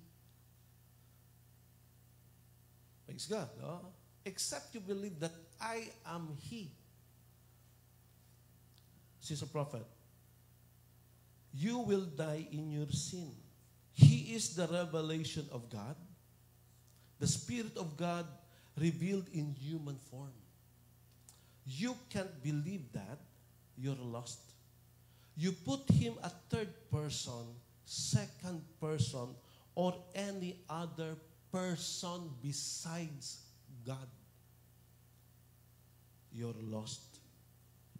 Praise God, no? Except you believe that I am He. Sister Prophet, you will die in your sin. He is the revelation of God, the Spirit of God revealed in human form. You can't believe that, you're lost. You put him a third person, second person, or any other person besides God. You're lost.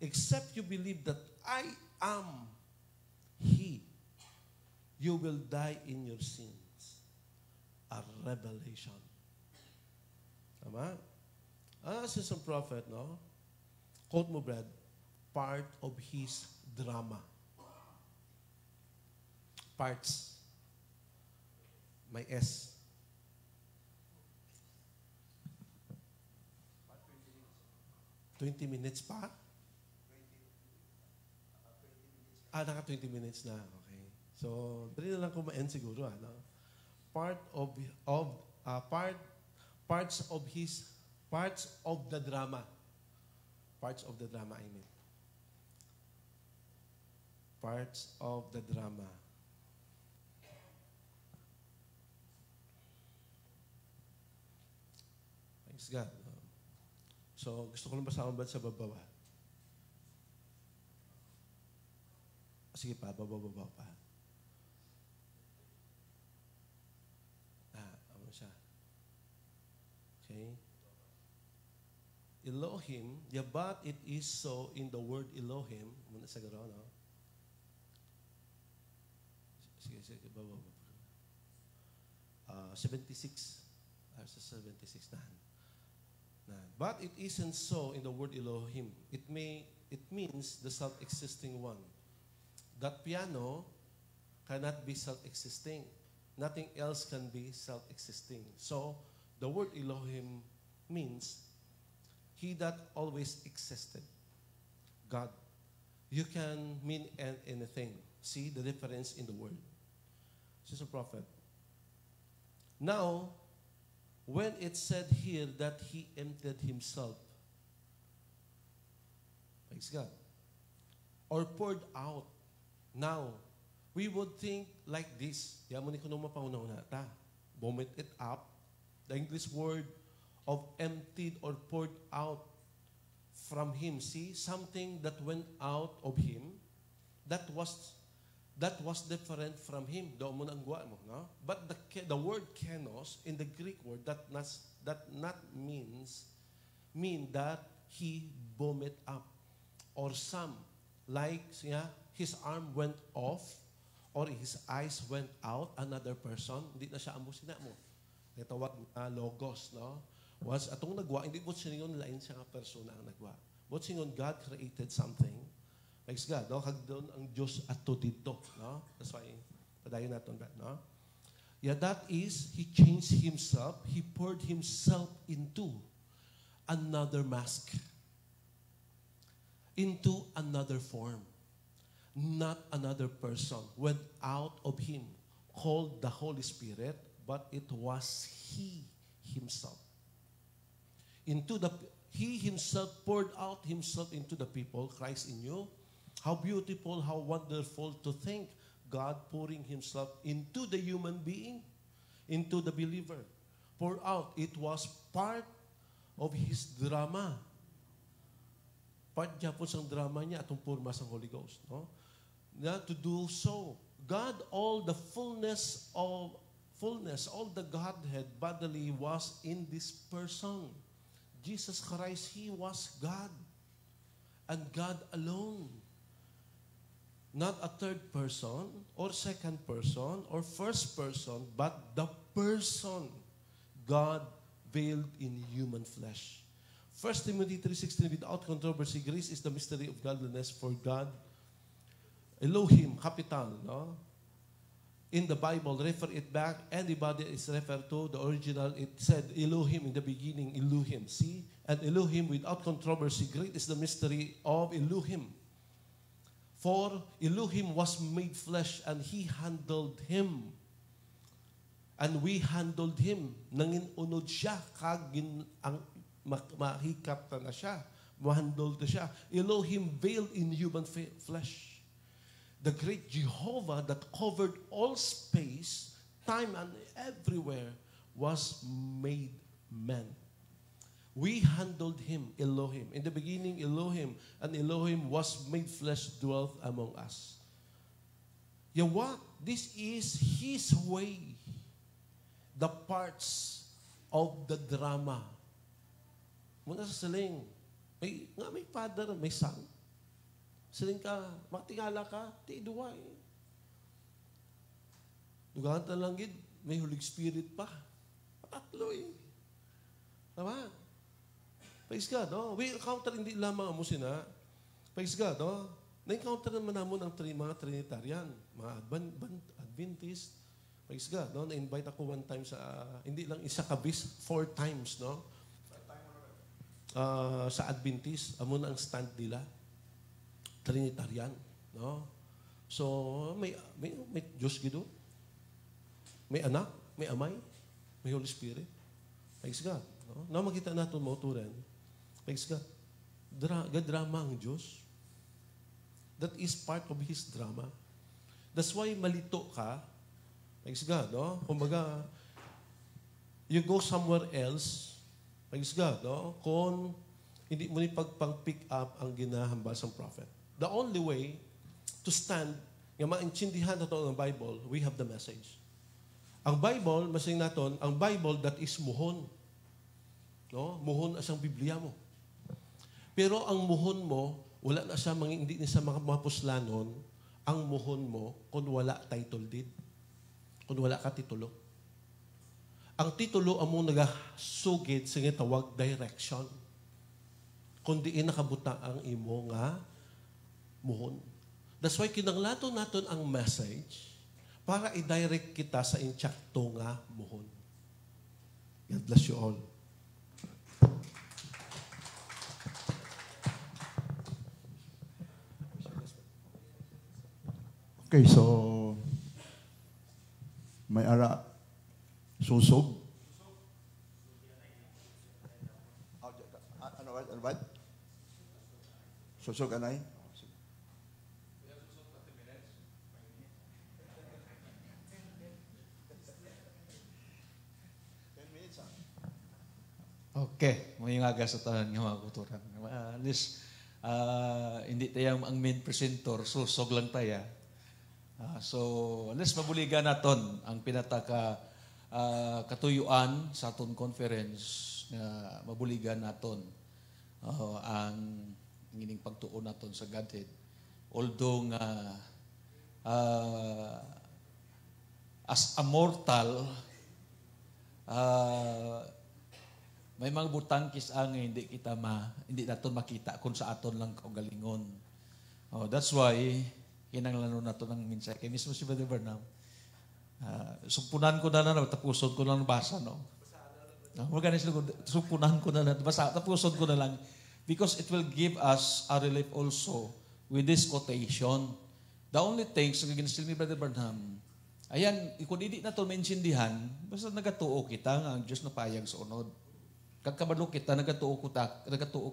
Except you believe that I am He, you will die in your sins. A revelation. Tama? Sister Prophet, no? Quote mo, Brad, part of his drama. Parts. May S. $20 pa? Naka 20 minutes na. Okay. So, dali na lang kumain siguro, ano? Parts of the drama. Parts of the drama, I mean. Parts of the drama. Thanks God. So, gusto ko lang basahin ba sa babawa? Sige pa, baba pa. Ano siya? Okay. Elohim, but it is so in the word Elohim. Muna sa garo, no? Sige, baba. 76. Sa 76 na. But it isn't so in the word Elohim. It means the self-existing one. That piano cannot be self-existing. Nothing else can be self-existing. So, the word Elohim means He that always existed. God. You can mean anything. See the difference in the word. Sister Prophet. Now, when it said here that He emptied Himself, thanks God, or poured out, now, we would think like this. Yaman ko nung mapauna-una ta. Vomit it up. The English word of emptied or poured out from Him. See, something that went out of Him, that was different from Him. Doon mo na ang guwa mo, no? But the word kenos in the Greek word that mean that He vomit up, or some like his arm went off or his eyes went out, another person, hindi na siya amo sina mo. Natawag na logos, no? Was atong nagwa, hindi po siningon lain siya nga persona ang nagwa. But singon God created something. Like God, no? Hagdon ang Diyos ato dito, no? That's why, padayon natin that, no? Yeah, that is, He changed Himself. He poured Himself into another mask. Into another form. Not another person went out of Him, called the Holy Spirit, but it was He Himself. He Himself poured out Himself into the people, Christ in you. How beautiful, how wonderful to think God pouring Himself into the human being, into the believer. Pour out. It was part of His drama. Part niya po sa drama niya atong purma sa Holy Ghost, no? Na to do so. God, all the fullness, all the Godhead bodily was in this person. Jesus Christ, He was God. And God alone. Not a third person, or second person, or first person, but the person, God veiled in human flesh. 1 Timothy 3:16, without controversy, grace is the mystery of godliness, for God, Elohim, capital, no? In the Bible, refer it back, anybody is referred to, the original, it said Elohim in the beginning, Elohim, see? And Elohim, without controversy, great is the mystery of Elohim. For Elohim was made flesh, and He handled Him. And we handled Him. Nangin unod siya, ang mahikap na siya. Mahandol to siya. Elohim veiled in human flesh. The great Jehovah that covered all space, time, and everywhere was made man. We handled him, Elohim. In the beginning, Elohim, and Elohim was made flesh, dwelt among us. What? This is his way. The parts of the drama. Muna sa siling, may father, may son. Siling ka, matingala ka, ti duway. Dugaan ta lang gid, may Holy Spirit pa. Patatlo Tama? Praise God, no? We encounter hindi lamang mo sina. Praise God, no? Na-encounter naman namin ang mga Trinitarian, mga Adventist. Praise God, no? Na-invite ako one time sa, hindi lang isa kabis, 4 times, no? Sa Adventist, amo na ang stand nila. Trinitarian, no? So, may Diyos gido. May anak, may amay, may Holy Spirit. Praise God, no? Na makita natin mo turen. Praise God. Drama ang Diyos. That is part of His drama. That's why malito ka. Praise God, no? Kumbaga, you go somewhere else, praise God, no? Kung hindi mo ni pag-pick up ang ginahambal ng prophet. The only way to stand, yung maintindihan na ito ng Bible, we have the message. Ang Bible, masing natin, ang Bible that is muhon. No? Muhon as ang Biblia mo. Pero ang muhon mo, wala na siya, hindi na siya mapuslanon, ang muhon mo kung wala title deed. Kung wala ka titulo. Ang titulo among nagasugid sa tawag direction. Kung diin nakabuta ang imo nga muhon. That's why kinanglato naton ang message para i-direct kita sa insyakto nga muhon. God bless you all. Okay, so may ara susog. Ano ba? Susog anay? Okay, may nga sa tahan ng mga kuturan. At least, hindi tayo ang main presenter, susog lang tayo. So, at least mabuligan naton ang pinataka katuyuan sa aton conference na mabuligan naton ang ining pagtuon naton sa Godhead. Although as a mortal, may mga butangkis ang hindi naton makita kung sa aton lang kaugalingon. That's why kinanglanon nato ng mensahe. Kaya mismo si Brother Bernam, sumpunan ko na tapuson ko na basa, no? Sumpunan ko na basa, tapuson ko na lang. Because it will give us a relief also with this quotation. The only thing, sa ginasil ni Brother Bernam, ayan, kung hindi na ito maintindihan, basta nagatuo kita nga ang Diyos na payag sa unod. Kagkabalo kita, nagatuo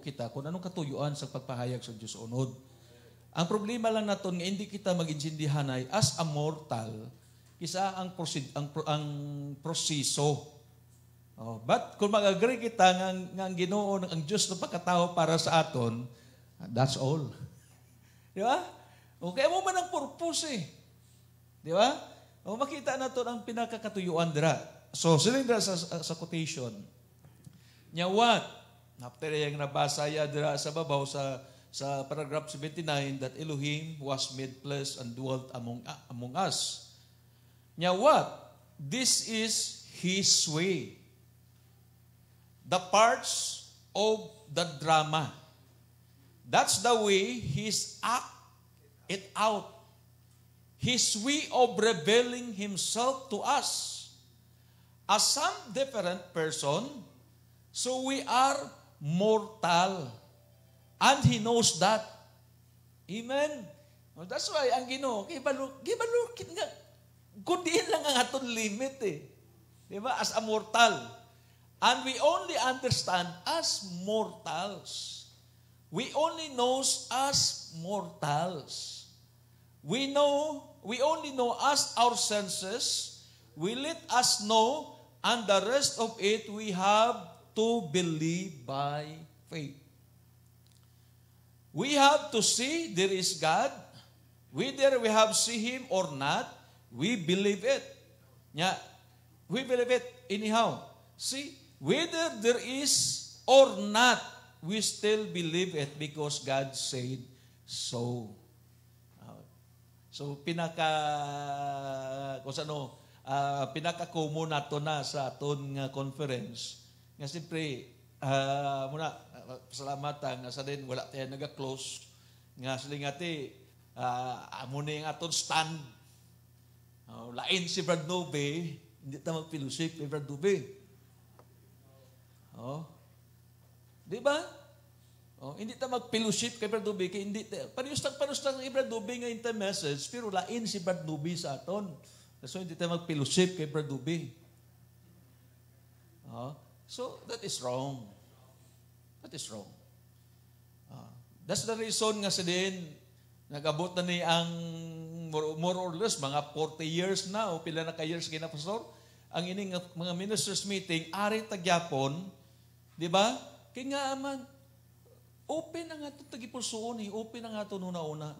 kita kung anong katuyuan sa pagpahayag sa Diyos sa unod. Ang problema lang naton nga hindi kita mag-intindihan ay as a mortal, kisa ang proseso. But kung mag-agree kita nga ang Ginoo ang Diyos na pagkatao para sa aton, that's all. Di ba? Okay mo man ang purpose Di ba? Makita naton ang pinakakatuyuan dira. So, siling dira sa quotation. Nya what? After yung nabasa ya dira sa babaw sa paragraph 79 that Elohim was made flesh and dwelt among us. Nya what? This is His way. The parts of the drama. That's the way He's act it out. His way of revealing Himself to us as some different person. So we are mortal. And He knows that. Amen? That's why ang Ginoo, gibalukit nga, kundiin lang ang aton limit Diba? As a mortal. And we only understand as mortals. we only knows as mortals. We only know as our senses. We let us know, and the rest of it we have to believe by faith. We have to see there is God. Whether we have see Him or not, we believe it. Yeah, we believe it anyhow. See, whether there is or not, we still believe it because God said so. So pinaka-common nato na sa aton nga conference. Nga siyempre, pasalamatan nga sa din wala tayo naga-close. Nga sila nga amo na yung aton stand. Lain si Brad Nube, hindi tayo mag-fellowship kay Brad Nube. Di ba? Hindi tayo mag-fellowship kay Brad Nube, kaya hindi tayo. Panustang ni Brad Nube nga yung message, pero lain si Brad Nube sa aton. So, hindi tayo mag-fellowship kay Brad Nube. So, that is wrong. That is wrong. That's the reason nga sa din, nag-abot na ni ang more or less, mga 40 years na, o pila na ka-years kina pastor, ang ining mga ministers meeting, ari tagyapon, di ba? Kaya nga aman, open ang ato tagipulsoon, open ang ato una-una.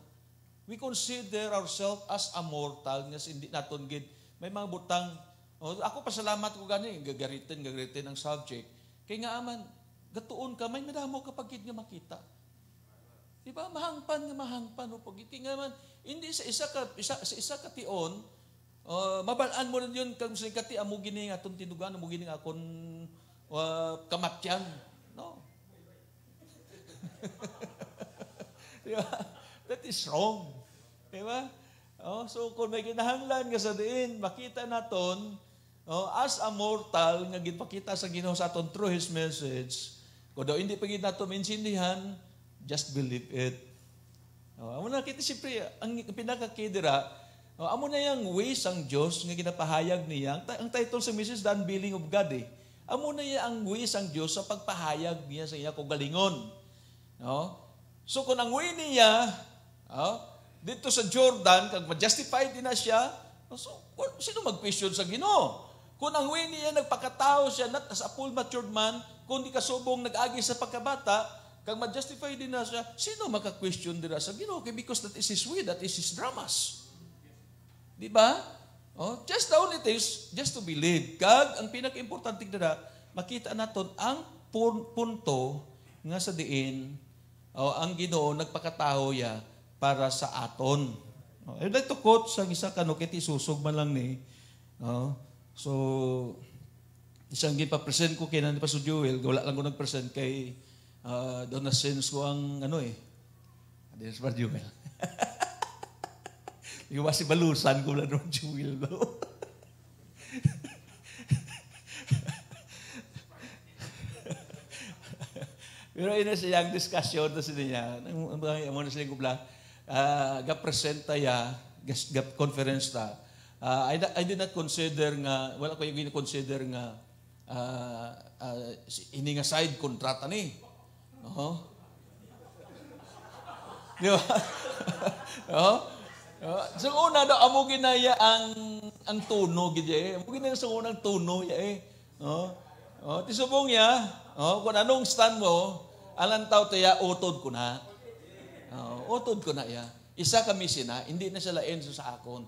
We consider ourselves as a mortal, nga hindi naton gid. May mga butang, ako pasalamat ko gani, gagaritin ang subject. Kaya nga aman, gatuon ka, may madamo kapag nga makita. Di ba? Mahangpan. O pag iti nga man, hindi sa isa ka tion, mabalaan mo rin yun, kung sa ikati, amo gini nga itong tinugan, amo gini nga akong kamatyan. No. Di ba? That is wrong. Di ba? So, kung may kinahanglan nga sa diin, makita naton, as a mortal, nga ginpakita sa Ginoo sa aton through His message, kung daw hindi pagid nato maintindihan, just believe it. Amo na kita siyempre, ang pinakakidira, amo na yung ways ang Diyos nga ginapahayag niya. Ang title sa message, The Unveiling of God eh. Amo na yung ang ways ang Diyos sa pagpahayag niya sa iya kung galingon. So kung ang way niya, dito sa Jordan, kag ma-justify din na siya, so sino mag-question sa Ginoo? Kung ang way niya nagpakatao siya, not as a full matured man, kundi kasubong nag-agi sa pagkabata, kag ma-justify din na siya, sino maka-question dira sa Ginoo? Because that is His way, that is His dramas. Di ba? Just the only thing is just to believe. Kag ang pinaka-importante dira, makita naton ang punto nga sa diin, ang Ginoo nagpakatao ya para sa aton. Ito quote sa isa kanukit isusog man lang ni. So isang gipa-present ko kay ni Pastor Joel, wala lang ko nag-present kay doon na sense ko ang Adelis Pastor Joel. Yung kasi balusan ko na doon Joel. Pero ina siyang discussion na niya, mo na silang kubla, ga-presenta ya, ga-conference ta. I did not consider nga, wala ko yung consider nga, ini nga side kontrata ni. Di ba? So una daw, amo ginaya ang tono, gidya amo ginaya sa unang tono, tisubong ya, kung anong stand mo, alantaw tayo, utod ko na. Utod ko na ya. Isa kami sina, hindi na sila enso sa akon.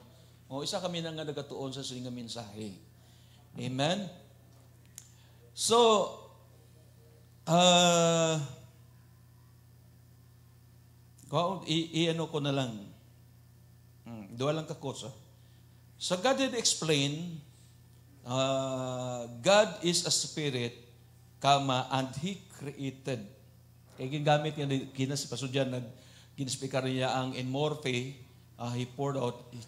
Isa kami na nga nagatuon sa sininga mensahe. Amen? So, i-ano ko na lang. Dua lang kakos. So God did explain, God is a spirit, and He created. Kaya gingamit niya, si Pastor Jan, ginaspikar niya ang in morphe, He poured out, He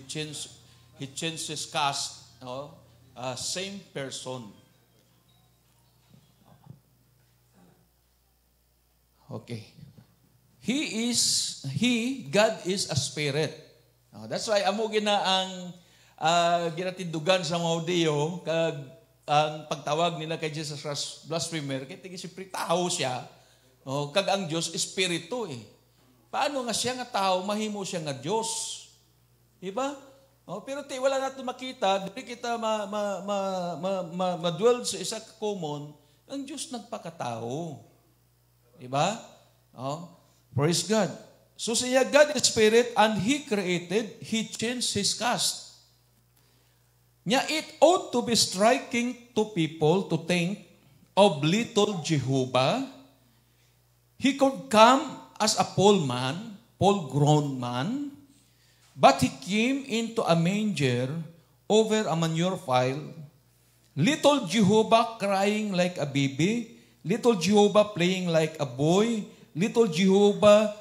changed His cast, same person. Okay. God is a spirit. That's why amo gina ang ginatindugan sa mga Hudyo kag ang pagtawag nila kay Jesus as blasphemer kay tigi siyempre tao siya. Oh, kag ang Dios espiritu eh. Paano nga siya nga tao mahimo siya nga Dios? Diba? Oh, pero wala natin makita, dili kita ma-dwell sa isa ka common, ang Diyos nagpakatao. Diba? Oh, praise God. So siya, God is spirit, and He created, He changed His cast. Nya, it ought to be striking to people to think of little Jehovah. He could come as a full-grown man, but He came into a manger over a manure pile. Little Jehovah crying like a baby, little Jehovah playing like a boy, little Jehovah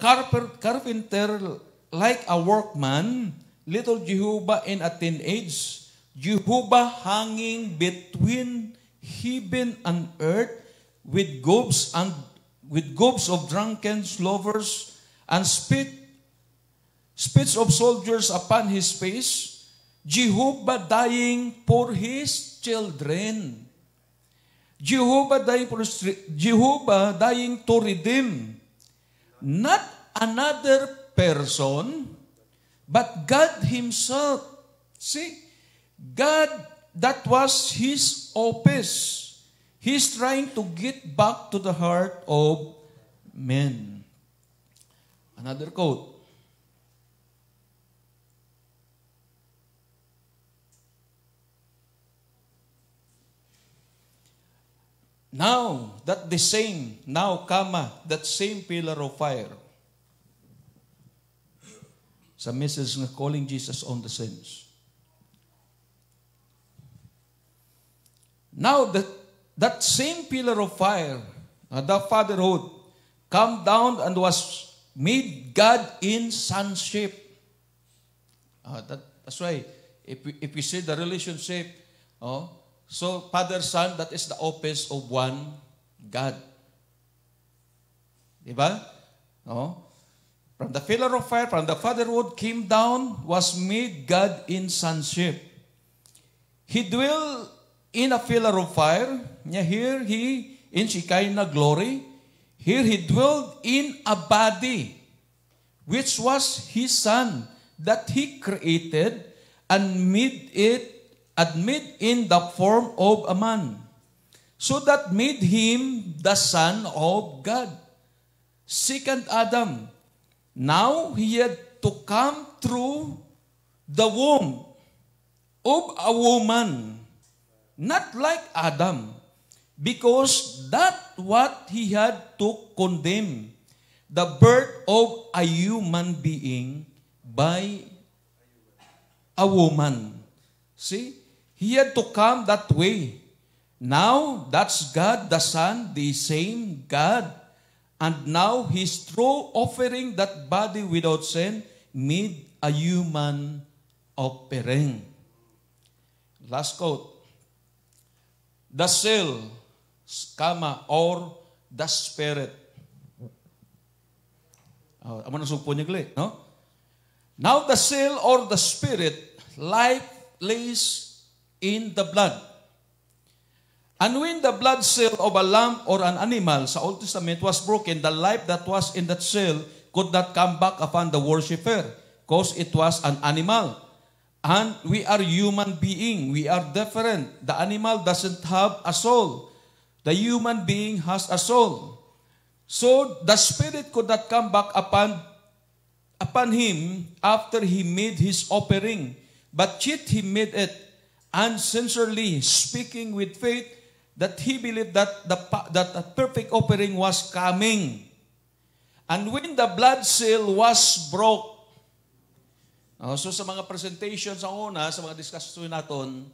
carpenter like a workman, little Jehovah in a teenage, Jehovah hanging between heaven and earth with gobes of drunken lovers and spits of soldiers upon his face, Jehovah dying for his children. Jehovah dying to redeem not another person, but God Himself. See, God, that was His office. He's trying to get back to the heart of men. Another quote. Now, that same pillar of fire. Sa message na calling Jesus on the saints. Now, that same pillar of fire, the fatherhood, come down and was made God in sonship. That's why, if we see the relationship, so, Father, Son, that is the office of one God. Diba? From the pillar of fire, from the fatherhood came down, was made God in sonship. He dwelled in a pillar of fire. Here He, in Shekinah glory, here He dwelled in a body, which was His Son, that He created and made in the form of a man, so that made Him the Son of God. Second Adam. Now He had to come through the womb of a woman, not like Adam, because that what He had to condemn, the birth of a human being by a woman. See? He had to come that way. Now, that's God, the Son, the same God. And now, He's through offering that body without sin, made a human offering. Last quote. The soul, or the spirit. Amo na sugpo niya gali, no? Now, the soul or the spirit, life lays in the blood. And when the blood cell of a lamb or an animal sa Old Testament was broken, the life that was in that cell could not come back upon the worshiper because it was an animal. And we are human being. We are different. The animal doesn't have a soul. The human being has a soul. So the spirit could not come back upon him after he made his offering. But yet he made it, and sincerely speaking with faith, that he believed that the perfect offering was coming. And when the blood seal was broke, so sa mga presentation sa una, sa mga discussion natin,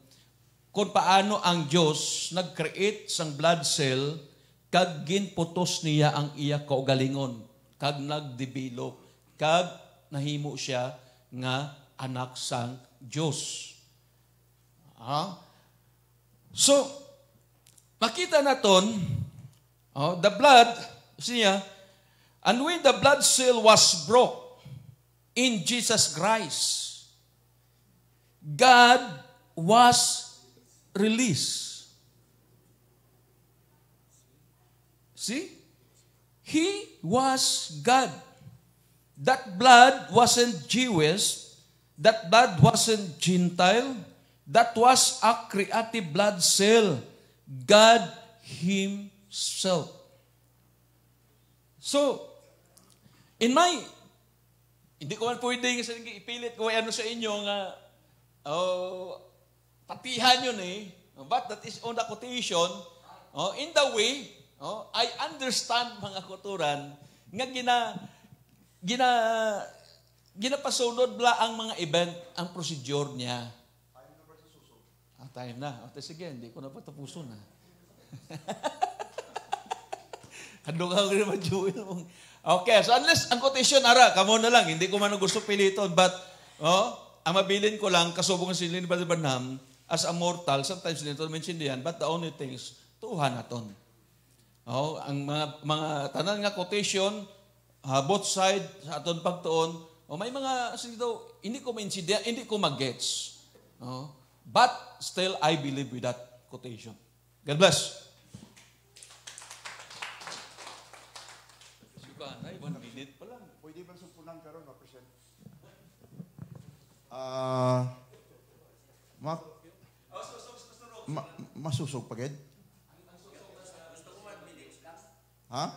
kung paano ang Diyos nag-create sang blood cell, kag ginputos niya ang iya kaugalingon, kag nag-develop, kag nahimo siya nga anak sang Diyos. So, makita naton, the blood, siya, and when the blood cell was broke in Jesus Christ, God was released. See? He was God. That blood wasn't Jewish. That blood wasn't Gentile. That was a creative blood cell. God Himself. So, hindi ko man pwede ipilit ko ano sa inyo nga, patihan yun eh. But that is on the quotation, in the way, I understand mga kuturan, nga ginapasunod bla ang mga event, ang procedure niya. Time na. Sige, hindi ko na patapuson na. Handong ako naman, Joel. Okay, so unless ang quotation, kamo na lang, hindi ko man gusto piliton, but, ang mabilin ko lang, kasubong sila ni Brother Branham, as a mortal, sometimes hindi ito mention but the only thing is, tuhan naton. Ang mga tanan nga quotation, both side, sa aton pagtuon, may mga, hindi ko maintindihan, hindi ko mag-gets. But still, I believe with that quotation. God bless. Ay, 1 minute pa lang. Pwede ba sumpunan karon na present? Masusog pagid? Ha?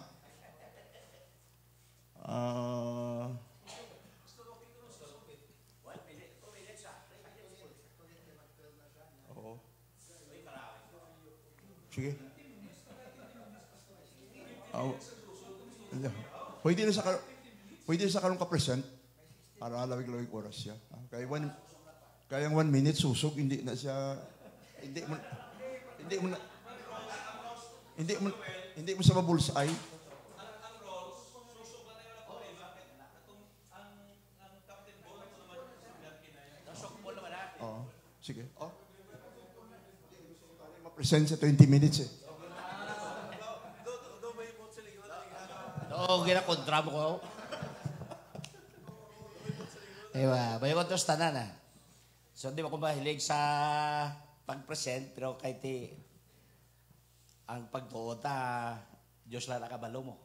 Sige. Pwede na sa karong ka-present para lawig-lawig oras siya. Kayang 1 minute susog, hindi na siya, hindi mo sa mabulsay. Sige. Ma-present sa 20 minutes eh. Ginakontra mo ko. Diba? Bayo ko tos tanan na. So, di ba ko mahilig sa pag-present, pero kahit ang pagtuot Diyos lang nakabalo mo.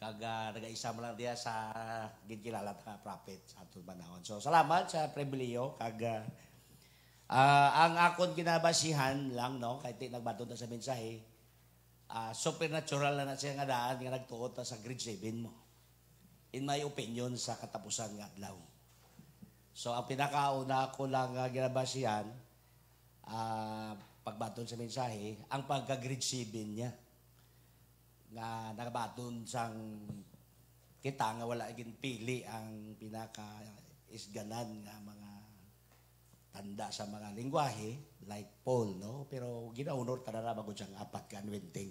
Nag-isa mo lang diya sa ginkilalat na prophet sa atong panahon. So, salamat sa pribiliyo. Ang akon ginabasihan lang, no, kahit nagbato na sa mensahe, supernatural na siya nga daan nga nagtuot sa grade 7 mo. In my opinion, sa katapusan nga adlaw. So, ang pinakauna ko lang ginabasihan, pagbaton sa mensahe, ang pagka-grade 7 niya. Nga nakabaton sang kita nga wala igin pili ang pinaka-isganan nga mga tanda sa mga lingwahe, like Paul, no? Pero ginaunor tanara bago siyang 4 ka anointing.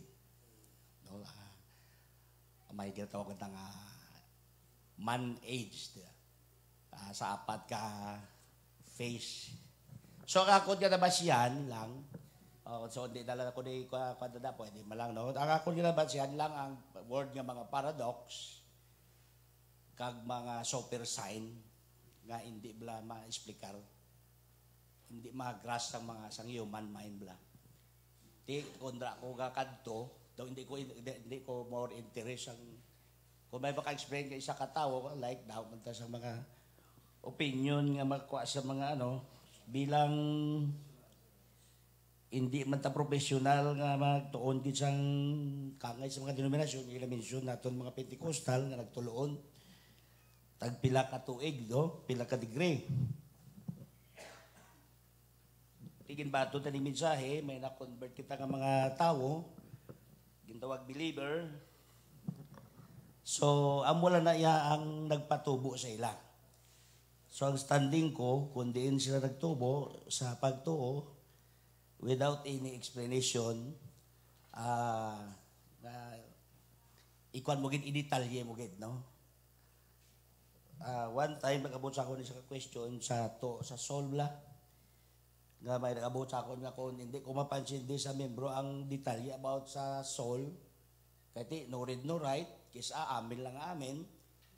No? May ginatawag ng man-aged sa 4 ka face. So, ako ginabasihan lang, so hindi na lang ako na ikwadada po, hindi malang, no? Ang ako ginabasihan lang ang word nga mga paradox, kag mga super sign, nga hindi bala ma-explikar, hindi mag-grasp ang mga sang human mind bla. Di kundra ko kakadto, daw hindi ko more interest ang kung may baka-explain kay isa ka tawo like daw man ta sa mga opinion nga makuha sa mga bilang hindi man ta professional nga magtuon gid sang kangay sa mga denominasyon ila mention naton mga Pentecostal nga nagtuloon tag pila ka tuig pila ka degree. Tigin bato ta ni mensahe, may na-convert kita nga mga tao, gintawag believer. So, amo lang na iya ang nagpatubo sa ila. So, ang standing ko, kung diin sila nagtubo sa pagtuo, without any explanation, ikuan mo gid, i-detalye mo gid, no? One time, nag-abot sa ako ni sa question sa soul bla. Nga may nag-abot sa ako nga kung hindi ko mapansin din sa membro ang detalye about sa soul. Kaya no read, no write, kisa amin lang amin.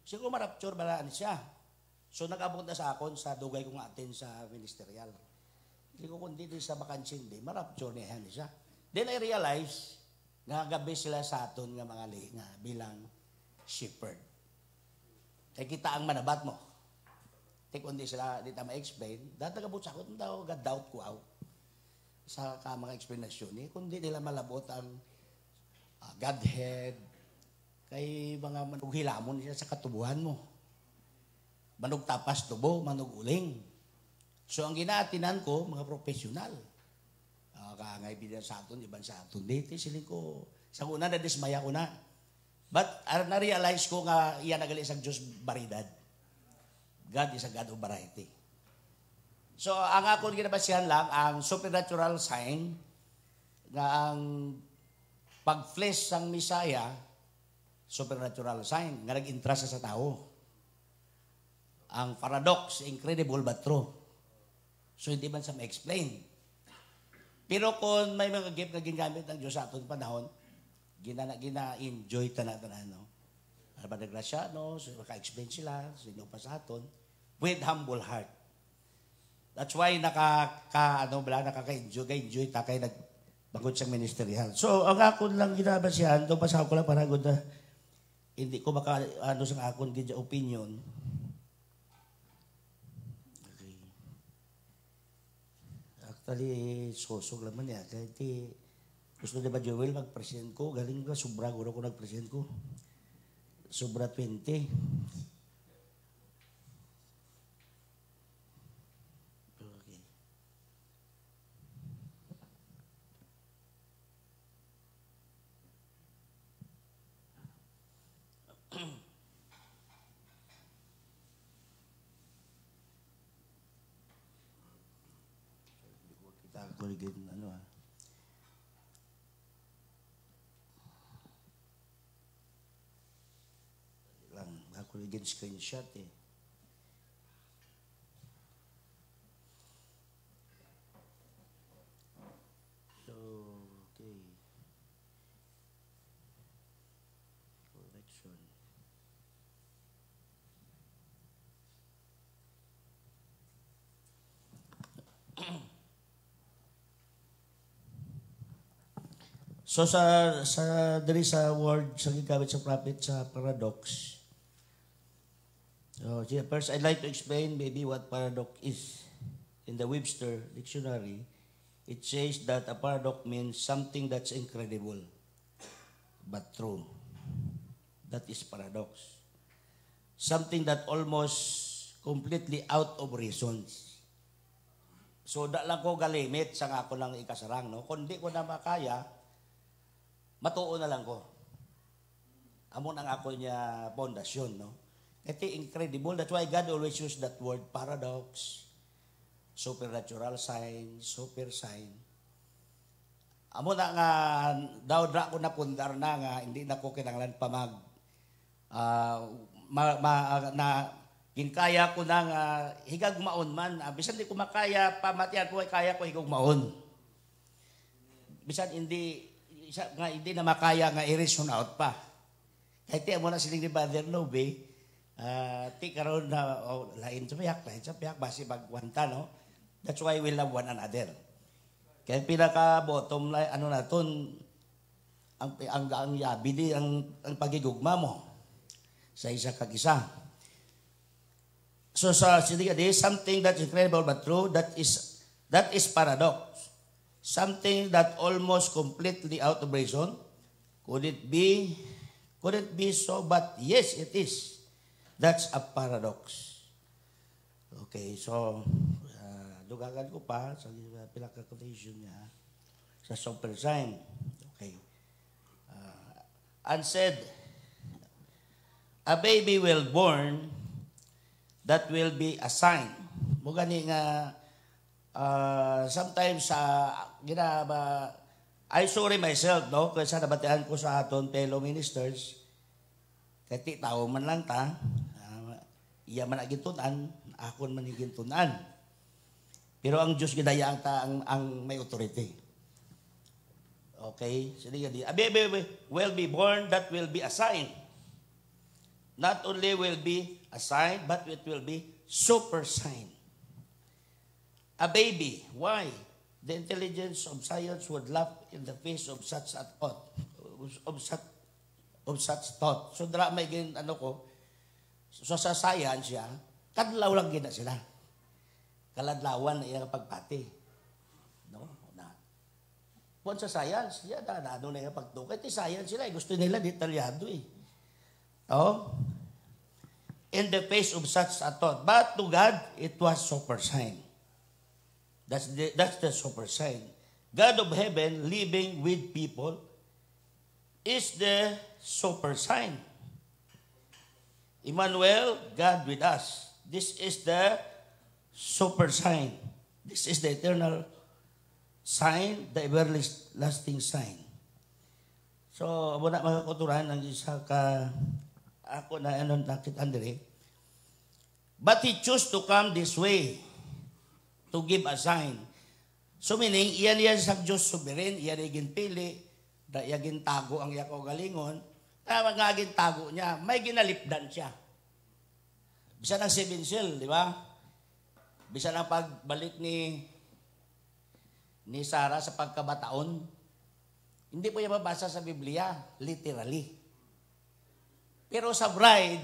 Siguro marapture balaan siya. So nag-abot na sa akon sa dugay kong atin sa ministerial. Hindi ko kundi din sa makansin din, marapture niya siya. Then I realize, nga gabi sila sa aton nga mga nga bilang shepherd. Kaya kita ang manabat mo. Kung di sila, di ta ma-explain, datagabot sa ako, daw, doubt ko out sa mga explanation ni, kundi nila malabot ang Godhead, kay mga manughilamon siya sa katubuhan mo. Manug tapas tubo, manug uling. So ang ginaatinan ko, mga profesional. Kaangay bilang sa aton, iban sa aton. Dito siling ko, sa una na dismaya ko na. But na-realize ko nga iyan nagali sa Diyos baridad. God is a God of variety. So ang akong ginabasihan lang, ang supernatural sign nga ang pag-flesh sang Misaya, supernatural sign nga nag-intrasa sa tao. Ang paradox, incredible but true. So hindi man sa ma-explain. Pero kung may mga gift na gingamit ng Diyos sa atong panahon, gina-enjoy tanan-tanan, no? Ano ba nagrasya, no? So, maka-explain sila, sa inyo pa sa aton, with humble heart. That's why nakaka-enjoy ta kay nagbagod siyang ministerial. So, ang akon lang ginabasihan, doon pa sa ako lang paragod na hindi ko sa akon gidya opinion. Okay. Actually, sosog naman niya. Kahit gusto na ba Joel mag-present ko? Galing ba? Sobra ko nag-present ko. Sobra 20. Okay. Kita ko ligid ako ligid screenshot eh. So, okay. Correction. So diri sa word sa gigamit sa prophet sa paradox. So first I'd like to explain maybe what paradox is. In the Webster dictionary, it says that a paradox means something that's incredible but true. That is paradox. Something that almost completely out of reasons. So da lang ko galimit sa ako lang ikasarang, no? Kung di ko na makaya, matuo na lang ko. Amon ang ako niya pundasyon, no? Ito incredible. That's why God always use that word, paradox, supernatural sign, super sign. Amon na nga, daw dra ko na pundar na nga, hindi na ko kinanglan pa ginkaya ko na nga, higag maon man. Bisan di ko makaya, pamatian ko, kaya ko higag maon. Bisan hindi na makaya nga i-reason out pa. Kahit mo na siling ni Brother Nobe, ti karon na lain sa piyak, basi bagwanta, no? That's why we love one another. Kaya pinaka-bottom line, ang yabi di, ang pagigugma mo sa isa kag isa. So sa sidiga di, something that's incredible but true, that is paradox. Something that almost completely out of reason. Could it be so? But yes, it is. That's a paradox. Okay, so dugagan ko pa sa pinaka-quotation niya sa super sign. Okay. And said, a baby will born that will be a sign. Mugani nga sometimes I sorry myself, no? Kasi nabatian ko sa aton fellow ministers, kati tao man lang ta, iya man agintunan, akon man agintunan. Pero ang Diyos gidayaan ta ang may authority. Okay? Sige di. A baby will be born that will be a sign. Not only will be a sign, but it will be super sign. A baby. Why? The intelligence of science would laugh in the face of such a thought. of such thought. So dra may so sa science siya, kadlaw lang gina sila. Kaladlawan na iyang pagpati. No? Na. Kung sa science, siya na iyang pagtukay. Ti science sila, gusto nila detalyado eh. Oh? In the face of such a thought. But to God, it was super sign. That's the super sign. God of heaven living with people is the super sign. Emmanuel, God with us. This is the super sign. This is the eternal sign, the everlasting sign. So, amo na mga kuturan ang isa ka ako na nakit Andre. But he chose to come this way to give a sign. So meaning, iyan sa Diyos sovereign, iyan ay ginpili, da iya gintago ang iya kaugalingon, tama nga gintago niya, may ginalipdan siya. Bisa ng 7 seal, di ba? Bisa ng pagbalik ni Sarah sa pagkabataon. Hindi po yung mabasa sa Biblia, literally. Pero sa bride,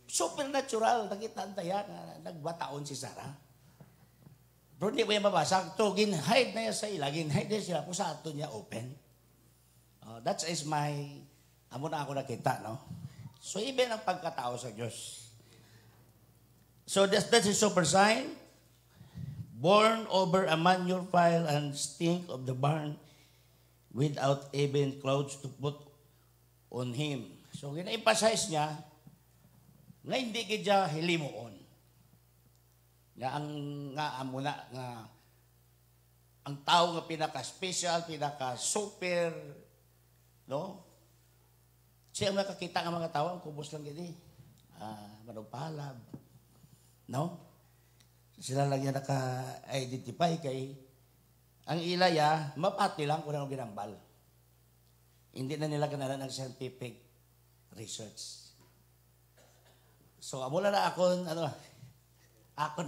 supernatural, nakita tayo na nagbataon si Sarah. Pero hindi po yung mabasa. So, ginhide na yan sa ila, ginhide na sila kung sa ato niya open. That is amo na ako nakita, no? So, even ang pagkatao sa Diyos. So, that's a super sign. Born over a manure pile and stink of the barn without even clothes to put on him. So, gina-emphasize niya na hindi kaya hilimuon. Nga ang tao nga pinaka-special, pinaka-super, no? Siya ang nakakita ng mga tao, ang kubos lang gini. Manugpalab. No? Sila lang yan naka-identify kay ang ilaya, mapati lang kung anong ginambal. Hindi na nila kanalan ng scientific research. So, mula na akon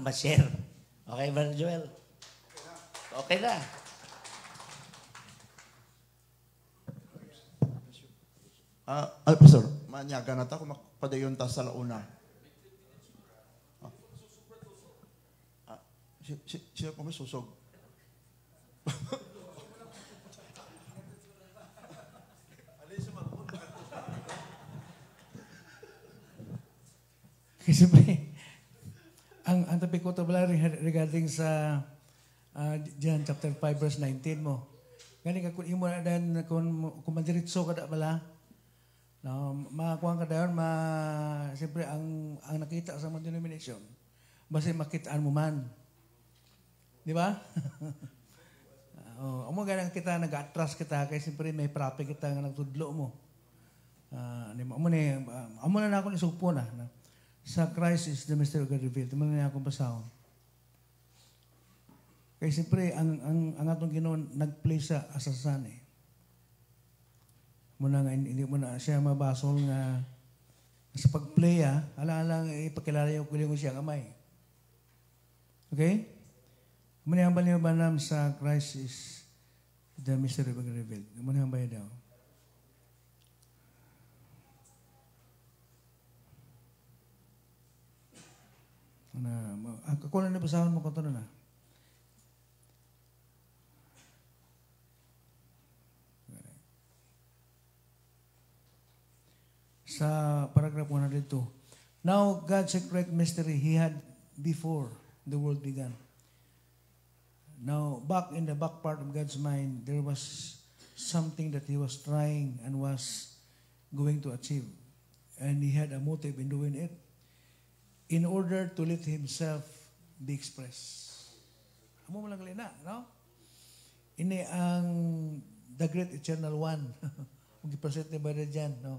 ma-share. Okay, Brother Joel? Okay na. Pastor, manyaga na ta kung makapadayon ta sa launa. Siya po may susog. Kasi ang topic ko to pala regarding sa John chapter 5 verse 19 mo. Gani ka kung imo na dan kung mandiritso ka da pala. No, makuha ka dayon siyempre ang nakita sa mga denomination basta makitaan mo man. Di ba? Amo ganang kita nag-atras kita kay siyempre may proper kita nga nagtudlo mo. Amo na ako ni sugpo na. Sa Christ is the mystery of God revealed. Amo na akong basahon. Kaya siyempre, ang atong Ginoo nag-play sa asasan eh. Muna nga, hindi mo na siya mabasol nga sa pag-play ala-alang ipakilala yung kuling ko siya kamay. Okay? Muna ang baliw banam sa Christ is the mystery of God revealed. Muna ang baliw daw. Ako na nabasahon mo kung ito na. Sa paragraph 102. Now, God's secret mystery He had before the world began. Now, back in the back part of God's mind, there was something that He was trying and was going to achieve. And He had a motive in doing it in order to let Himself be expressed. Amo mo lang kalina, no? Ini ang the great eternal one. Kung i-present ni Brother Jan, no?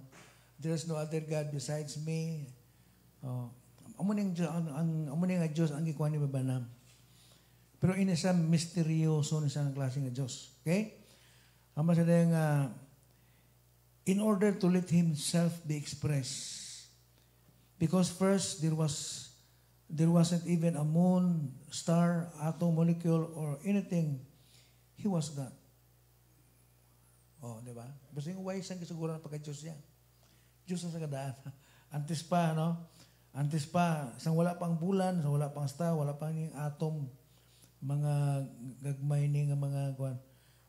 There is no other God besides me. Amo ning Diyos ang gikuha ni Babanam. Pero ini sa misteryoso ni sa klase nga Diyos. Okay? Amo sa dayang in order to let Himself be expressed. Because first there wasn't even a moon, star, atom, molecule, or anything. He was God. Oh, di ba? Basta yung wise ang kasiguro ng pagka-Diyos yan. Diyos ang sagadaan. Antes pa, no? Antes pa, isang wala pang bulan, isang wala pang star, wala pang yung atom, mga gagmay ni nga mga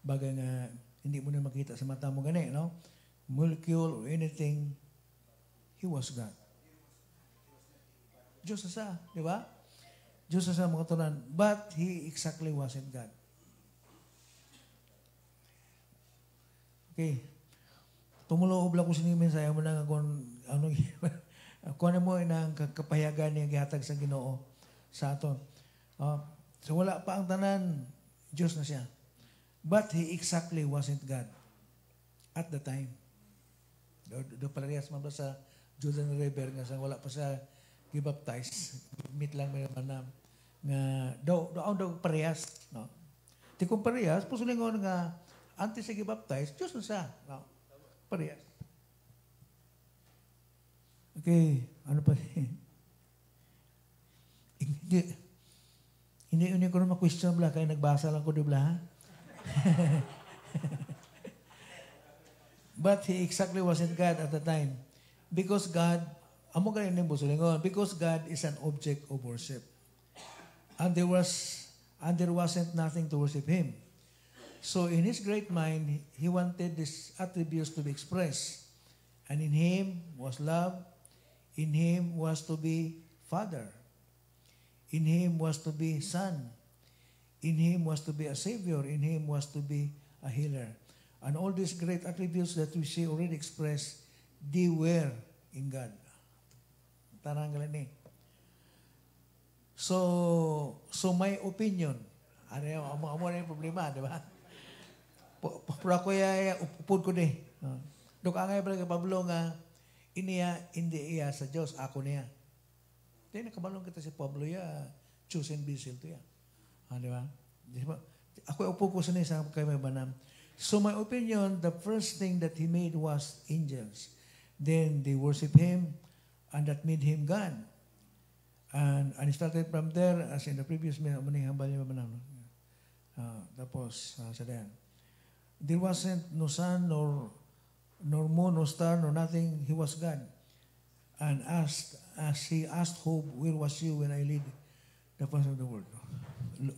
bagay nga hindi mo na makita sa mata mo gani, no? Molecule or anything, He was God. Diyos na sa, di ba? Diyos na sa mga tunan. But He exactly wasn't God. Okay. Tumuloob lang ko sinimin sa mo na kung ano kung mo inang kapayagan niya gihatag sa Ginoo sa aton. So wala pa ang tanan, Diyos na siya. But He exactly wasn't God at the time. Do parehas man ba sa Jordan River nga sa wala pa sa gibaptize. Meet lang may manam nga daw parehas, no. Ti kung parehas, pusulingon nga antes sa gibaptize, Diyos na siya, no. Parehas. Okay, ano pa? Hindi ko na ma-question bla, kaya nagbasa lang ko dibla, ha? But He exactly wasn't God at the time. Because God, amo ganyan yung busulingon, because God is an object of worship. And there wasn't nothing to worship Him. So in His great mind, He wanted these attributes to be expressed. And in Him was love. In Him was to be Father. In Him was to be Son. In Him was to be a Savior. In Him was to be a healer. And all these great attributes that we see already expressed, they were in God. Taranggalan ni. So my opinion, amo na yung problema, di ba? Pero ako upod ko di. Dok angay pala kay Pablo nga, iniya, hindi iya sa Diyos, ako niya. Di nakabalong kita si Pablo ya, chosen vessel to ya. Di ba? Ako upo ko sa niya sa kay may banam. So my opinion, the first thing that He made was angels. Then they worship Him, and that made Him God. And started from there, as in the previous maning hambal niya banam. Tapos, sa dayan. There wasn't no sun, nor moon, nor star, nor nothing. He was God. And as He asked Job, where was you when I lead the path of the world?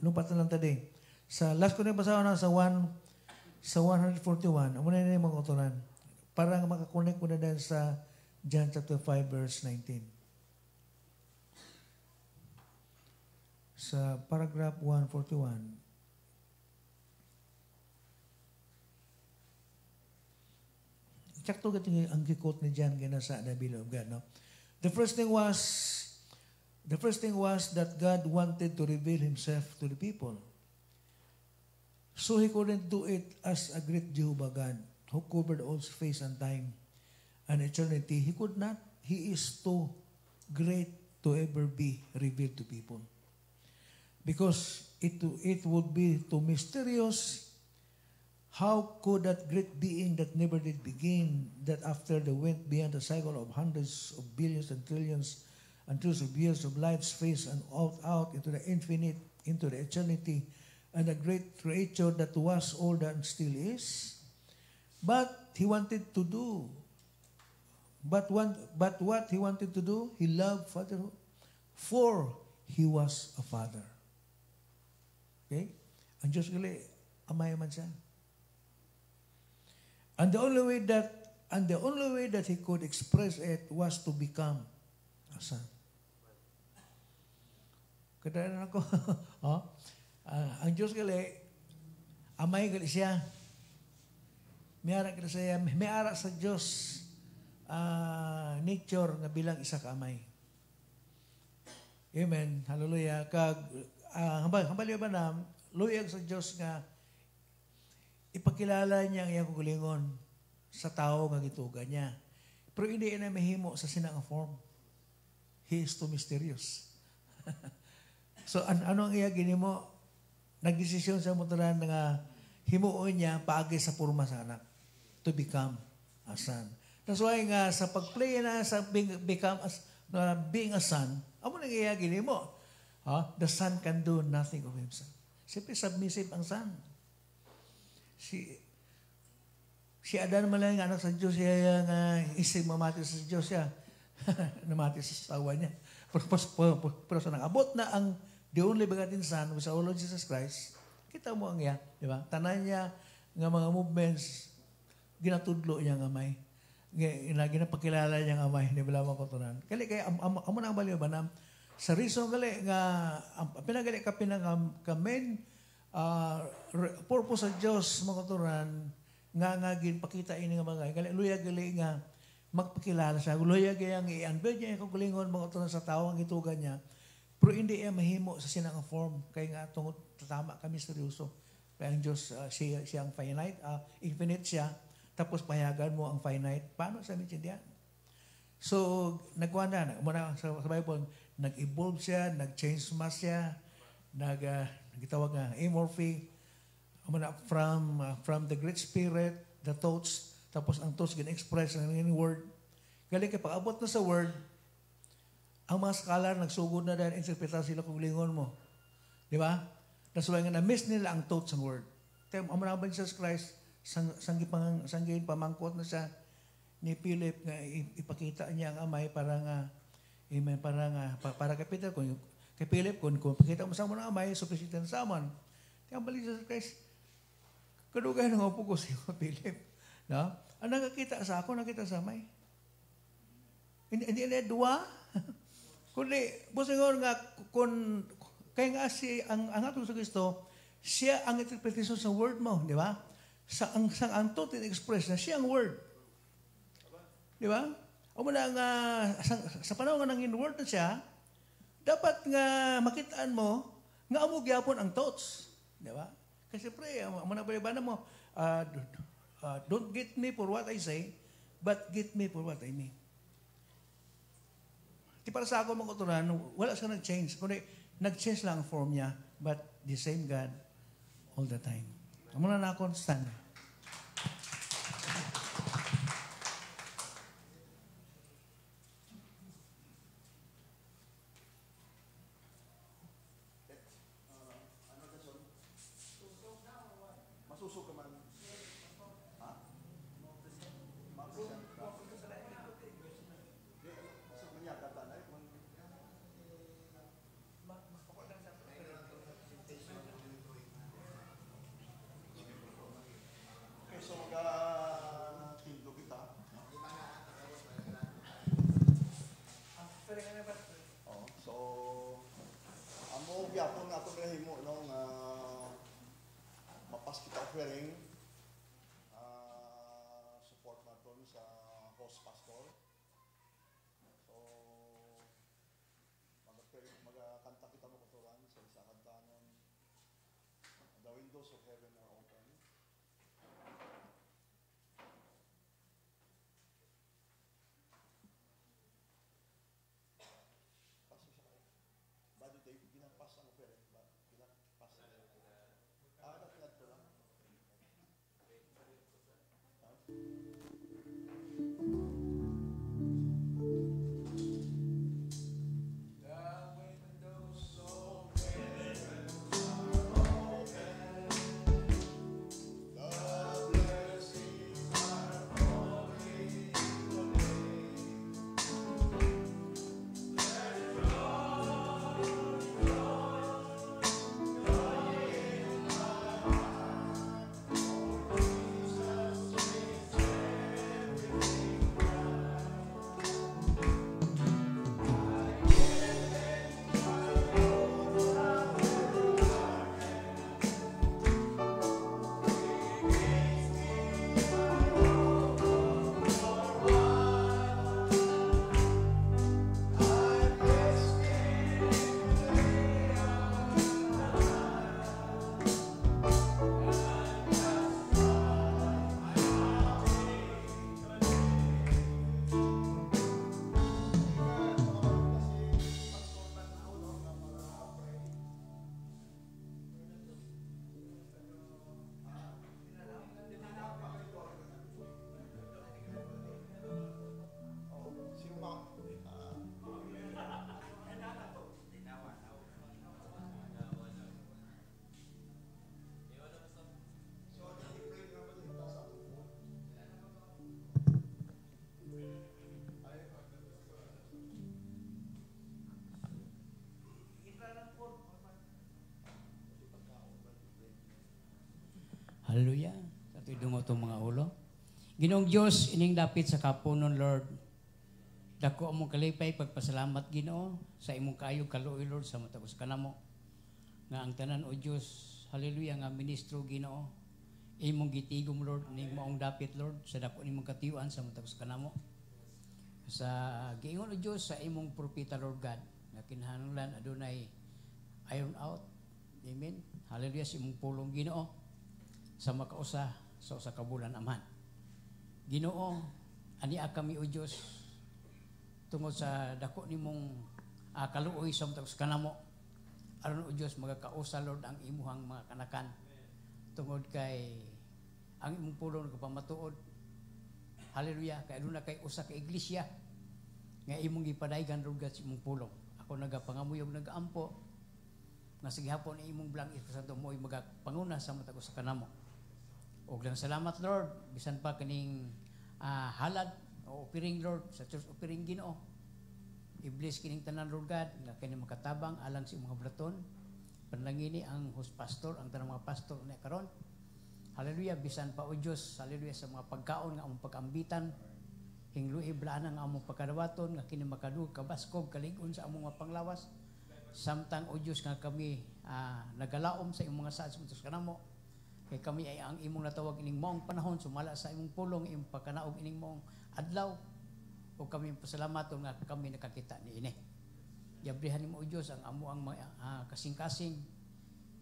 Lumpat na lang tadi. Sa last ko na basahan na sa 141, amo na yung mga uturan. Parang makakonek ko na dahil sa John chapter 5 verse 19. Sa paragraph 141, sakto gating ang gikot ni John gana sa the will of God, no? The first thing was that God wanted to reveal Himself to the people. So He couldn't do it as a great Jehovah God who covered all space and time and eternity. He could not. He is too great to ever be revealed to people. Because it would be too mysterious. How could that great being that never did begin, that after they went beyond the cycle of hundreds of billions and trillions and trillions of years of life, space, and out into the infinite, into the eternity, and a great creature that was all that and still is? But He wanted to do. But what He wanted to do, He loved fatherhood. For He was a father. Okay? Ang Diyos gali, amay man siya. And the only way that He could express it was to become a son. Kadaan ako, ang Diyos gali, amay gali siya. May ara kita siya, may ara sa Diyos nature nga bilang isa ka amay. Amen. Hallelujah. Hambali ba na, luyag sa Diyos nga ipakilala niya ang iyang kugulingon sa tao nga gituga niya. Pero hindi na mahimo sa sinang form. He is too mysterious. So, ano ang iya ginimo? Nagdesisyon sa mutalan nga himuon niya paagi sa purma sa anak to become a son. That's why nga sa pag-play na sa being a son, amo nang iya ginimo. The son can do nothing of himself. Siyempre submissive ang son. Si Adan man lang anak sa Diyos, siya nga isig mamati sa Diyos siya. Namati sa asawa niya. Pero sa nang-abot na ang the only begotten Son, with our Lord Jesus Christ, kita mo ang iya, di ba? Tanan niya nga mga movements, ginatudlo niya nga may. Ginapakilala niya nga may, di ba lamang kotonan. Kaya amo na ang baliw ba na, sa reason gali nga, pinagali ka main purpose sa Diyos, mga kotonan, nga ginpakita ini nga mga, luya gali nga, magpakilala siya. Luya gayang i-unveil niya yung kagulingon mga ito sa tao ang itugan niya. Pero hindi iya mahimo sa sinang form. Kaya nga tungod tama kami seryoso. Kaya ang Diyos, siya ang finite, infinite siya. Tapos payagan mo ang finite. Paano sa maintindihan? So, nagkuhan na. Muna sa Bible, nag-evolve siya, nag-change mass siya, nagitawag nga amorphy. Muna from the Great Spirit, the thoughts, tapos ang thoughts gina-express ng word. Galing kay pag-abot na sa word, ang mga scholar nagsugod na dahil interpretar sila kung lingon mo. Di ba? Nasuway nga na-miss nila ang thoughts ng word. Kaya ang manabang Jesus Christ, sanggin pamangkot na siya ni Philip nga ipakita niya ang amay para kay Peter, kay Philip, kung pakita mo sa mo ng amay, supresita na sa aman. Kaya ang balik Jesus Christ, kadugay na nga po ko si Philip. No? Ang nakakita sa ako, nakita sa may. Hindi na dua. Kundi, busingon nga, kaya nga ang atong sa Kristo, siya ang interpretation sa word mo, di ba? Ang total express na siya ang word. Di ba? O muna nga, sa panahon nga ng word na siya, dapat nga makitaan mo, nga amugyapon ang thoughts. Di ba? Kasi pre, muna balibanan mo, don't get me for what I say, but get me for what I mean. Di para sa ako mga kuturan, wala siya nag-change. Kundi nag-change lang ang form niya, but the same God all the time. Muna na ako stand. Masusok ka man. Ha? Okay, so mag-tindo kita. Oh, so amo gyapon nga ito nahimo no nga mapas kita offering support naton sa host pastor. So magkanta kita mo kuturan sa isa kantanon The Windows of Heaven Are Open. Pastor siya kayo. Bado tayo, ginapas ang offering. Ginapas ang offering. Natinad ko lang. Hallelujah. Sa tudungo itong mga ulo. Ginoong Diyos, ining dapit sa kapunon, Lord. Dako among kalipay, pagpasalamat, Ginoo, sa imong kaayog kaluoy, Lord, sa matagos kanamo. Nga ang tanan, O Diyos, hallelujah, nga ministro, Ginoo, imong gitigom, Lord, ning maong dapit, Lord, sa dako nimong katiuan sa matagos kanamo. Sa giingon, O Diyos, sa imong propeta, Lord God, nga kinahanglan adunay iron out. Amen. Hallelujah, sa imong pulong, Ginoo, sa makausa sa usa ka bulan, Aman. Ginoo, ania kami, O Diyos, tungod sa dako nimong kaluoy sa matagos kanamo. Aron, O Diyos, magakausa, Lord, ang imuhang mga kanakan. Tungod kay ang imong pulong nagpamatuod. Hallelujah, kay aduna kay usa ka iglesia nga imong gipadaygan, Lord God, sa imong pulong. Ako nagapangamuyog, nagaampo, nga sige hapon imong blang Santo mo'y magapanguna sa matagos sa kanamo. Og lang salamat, Lord, bisan pa kining halad o opiring, Lord, sa church opiring, Ginoo. I-bless kining tanan, Lord God, nga kining makatabang alang sa imong blaton. Panlangini ang host pastor, ang tanang mga pastor na karon. Hallelujah, bisan pa, O Diyos, hallelujah, sa mga pagkaon nga among pag-ambitan, hingluhi blaan nga among pagkadawaton, nga kining makadug, kabaskog, kaligon sa among mga panglawas. Samtang, O Diyos, nga kami nagalaom sa imong mga saad sa matagos kanamo. Kay kami ay ang imong natawag ining maong panahon, sumala sa imong pulong, imong pagkanaog ining maong adlaw. O kami pasalamat nga kami nakakita ni ini. Yabrihan nimo, O Diyos, ang amo ang kasing-kasing.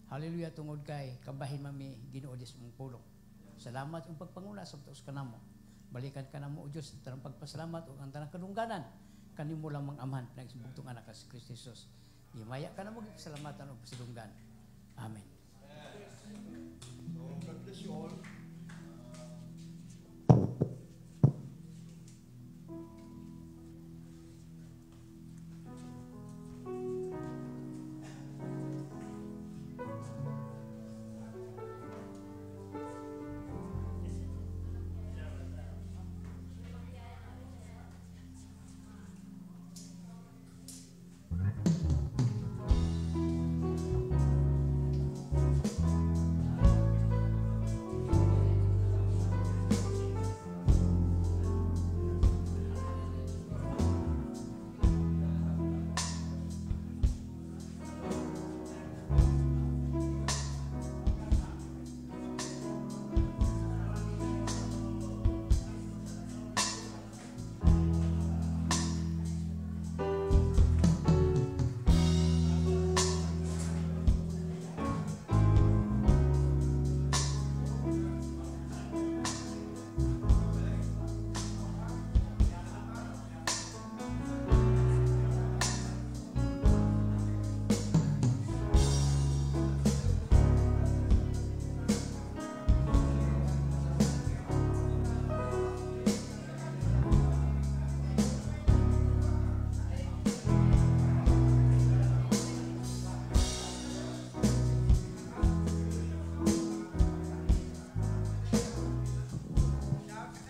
Hallelujah, tungod kay kabahin mami Ginoo dis mong pulong. Salamat yung pagpanguna sa matagos kanamo. Balikan ka namo, O Diyos, tanang pagpasalamat o ang tanang kadungganan kanimo lamang Amahan nagsubugtong anak sa Kristo Jesus. Himaya ka namo gipasalamatan og pasidunggan. Amen. God bless you all.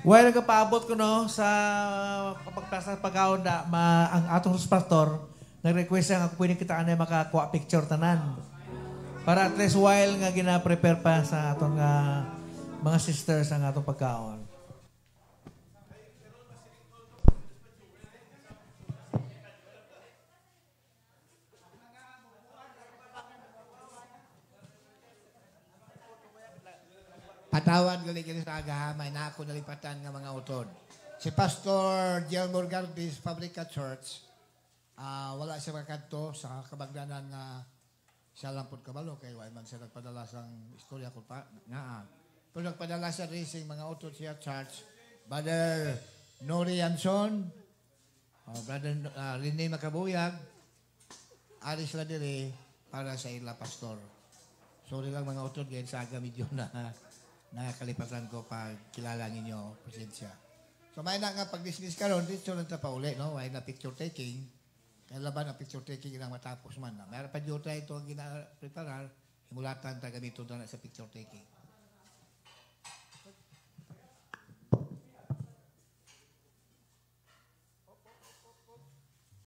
While nagpaabot ko no sa kapagpasa pagkaon da ang atong pastor nag-request nga kung pwede kita anay makakuha picture tanan. Para at least while nga gina-prepare pa sa atong mga sisters ang atong pagkaon. Patawad gali sa agahamay na ako nalipatan nga mga utod. Si Pastor Gelmore Garbis, Fabrica Church, wala siya makadto sa kabagdanan nga siya lang po kabalo kay wala man siya nagpadala sa istorya ko pa nga. Pero nagpadala siya racing mga utod siya church. Brother Nori Anson, Brother Rene Macabuyag, aris la dire para sa ila pastor. Sorry lang mga utod ngayon sa aga medyo na nakakalipatan ko pag kilala ninyo presensya. So may na nga pag-dismiss karon dito lang ta pa uli, no? May na picture taking. Kaya laban ang picture taking ilang matapos man na. Mayroon pa dito ito ang gina-preparar, himulatan ta gamito na sa picture taking.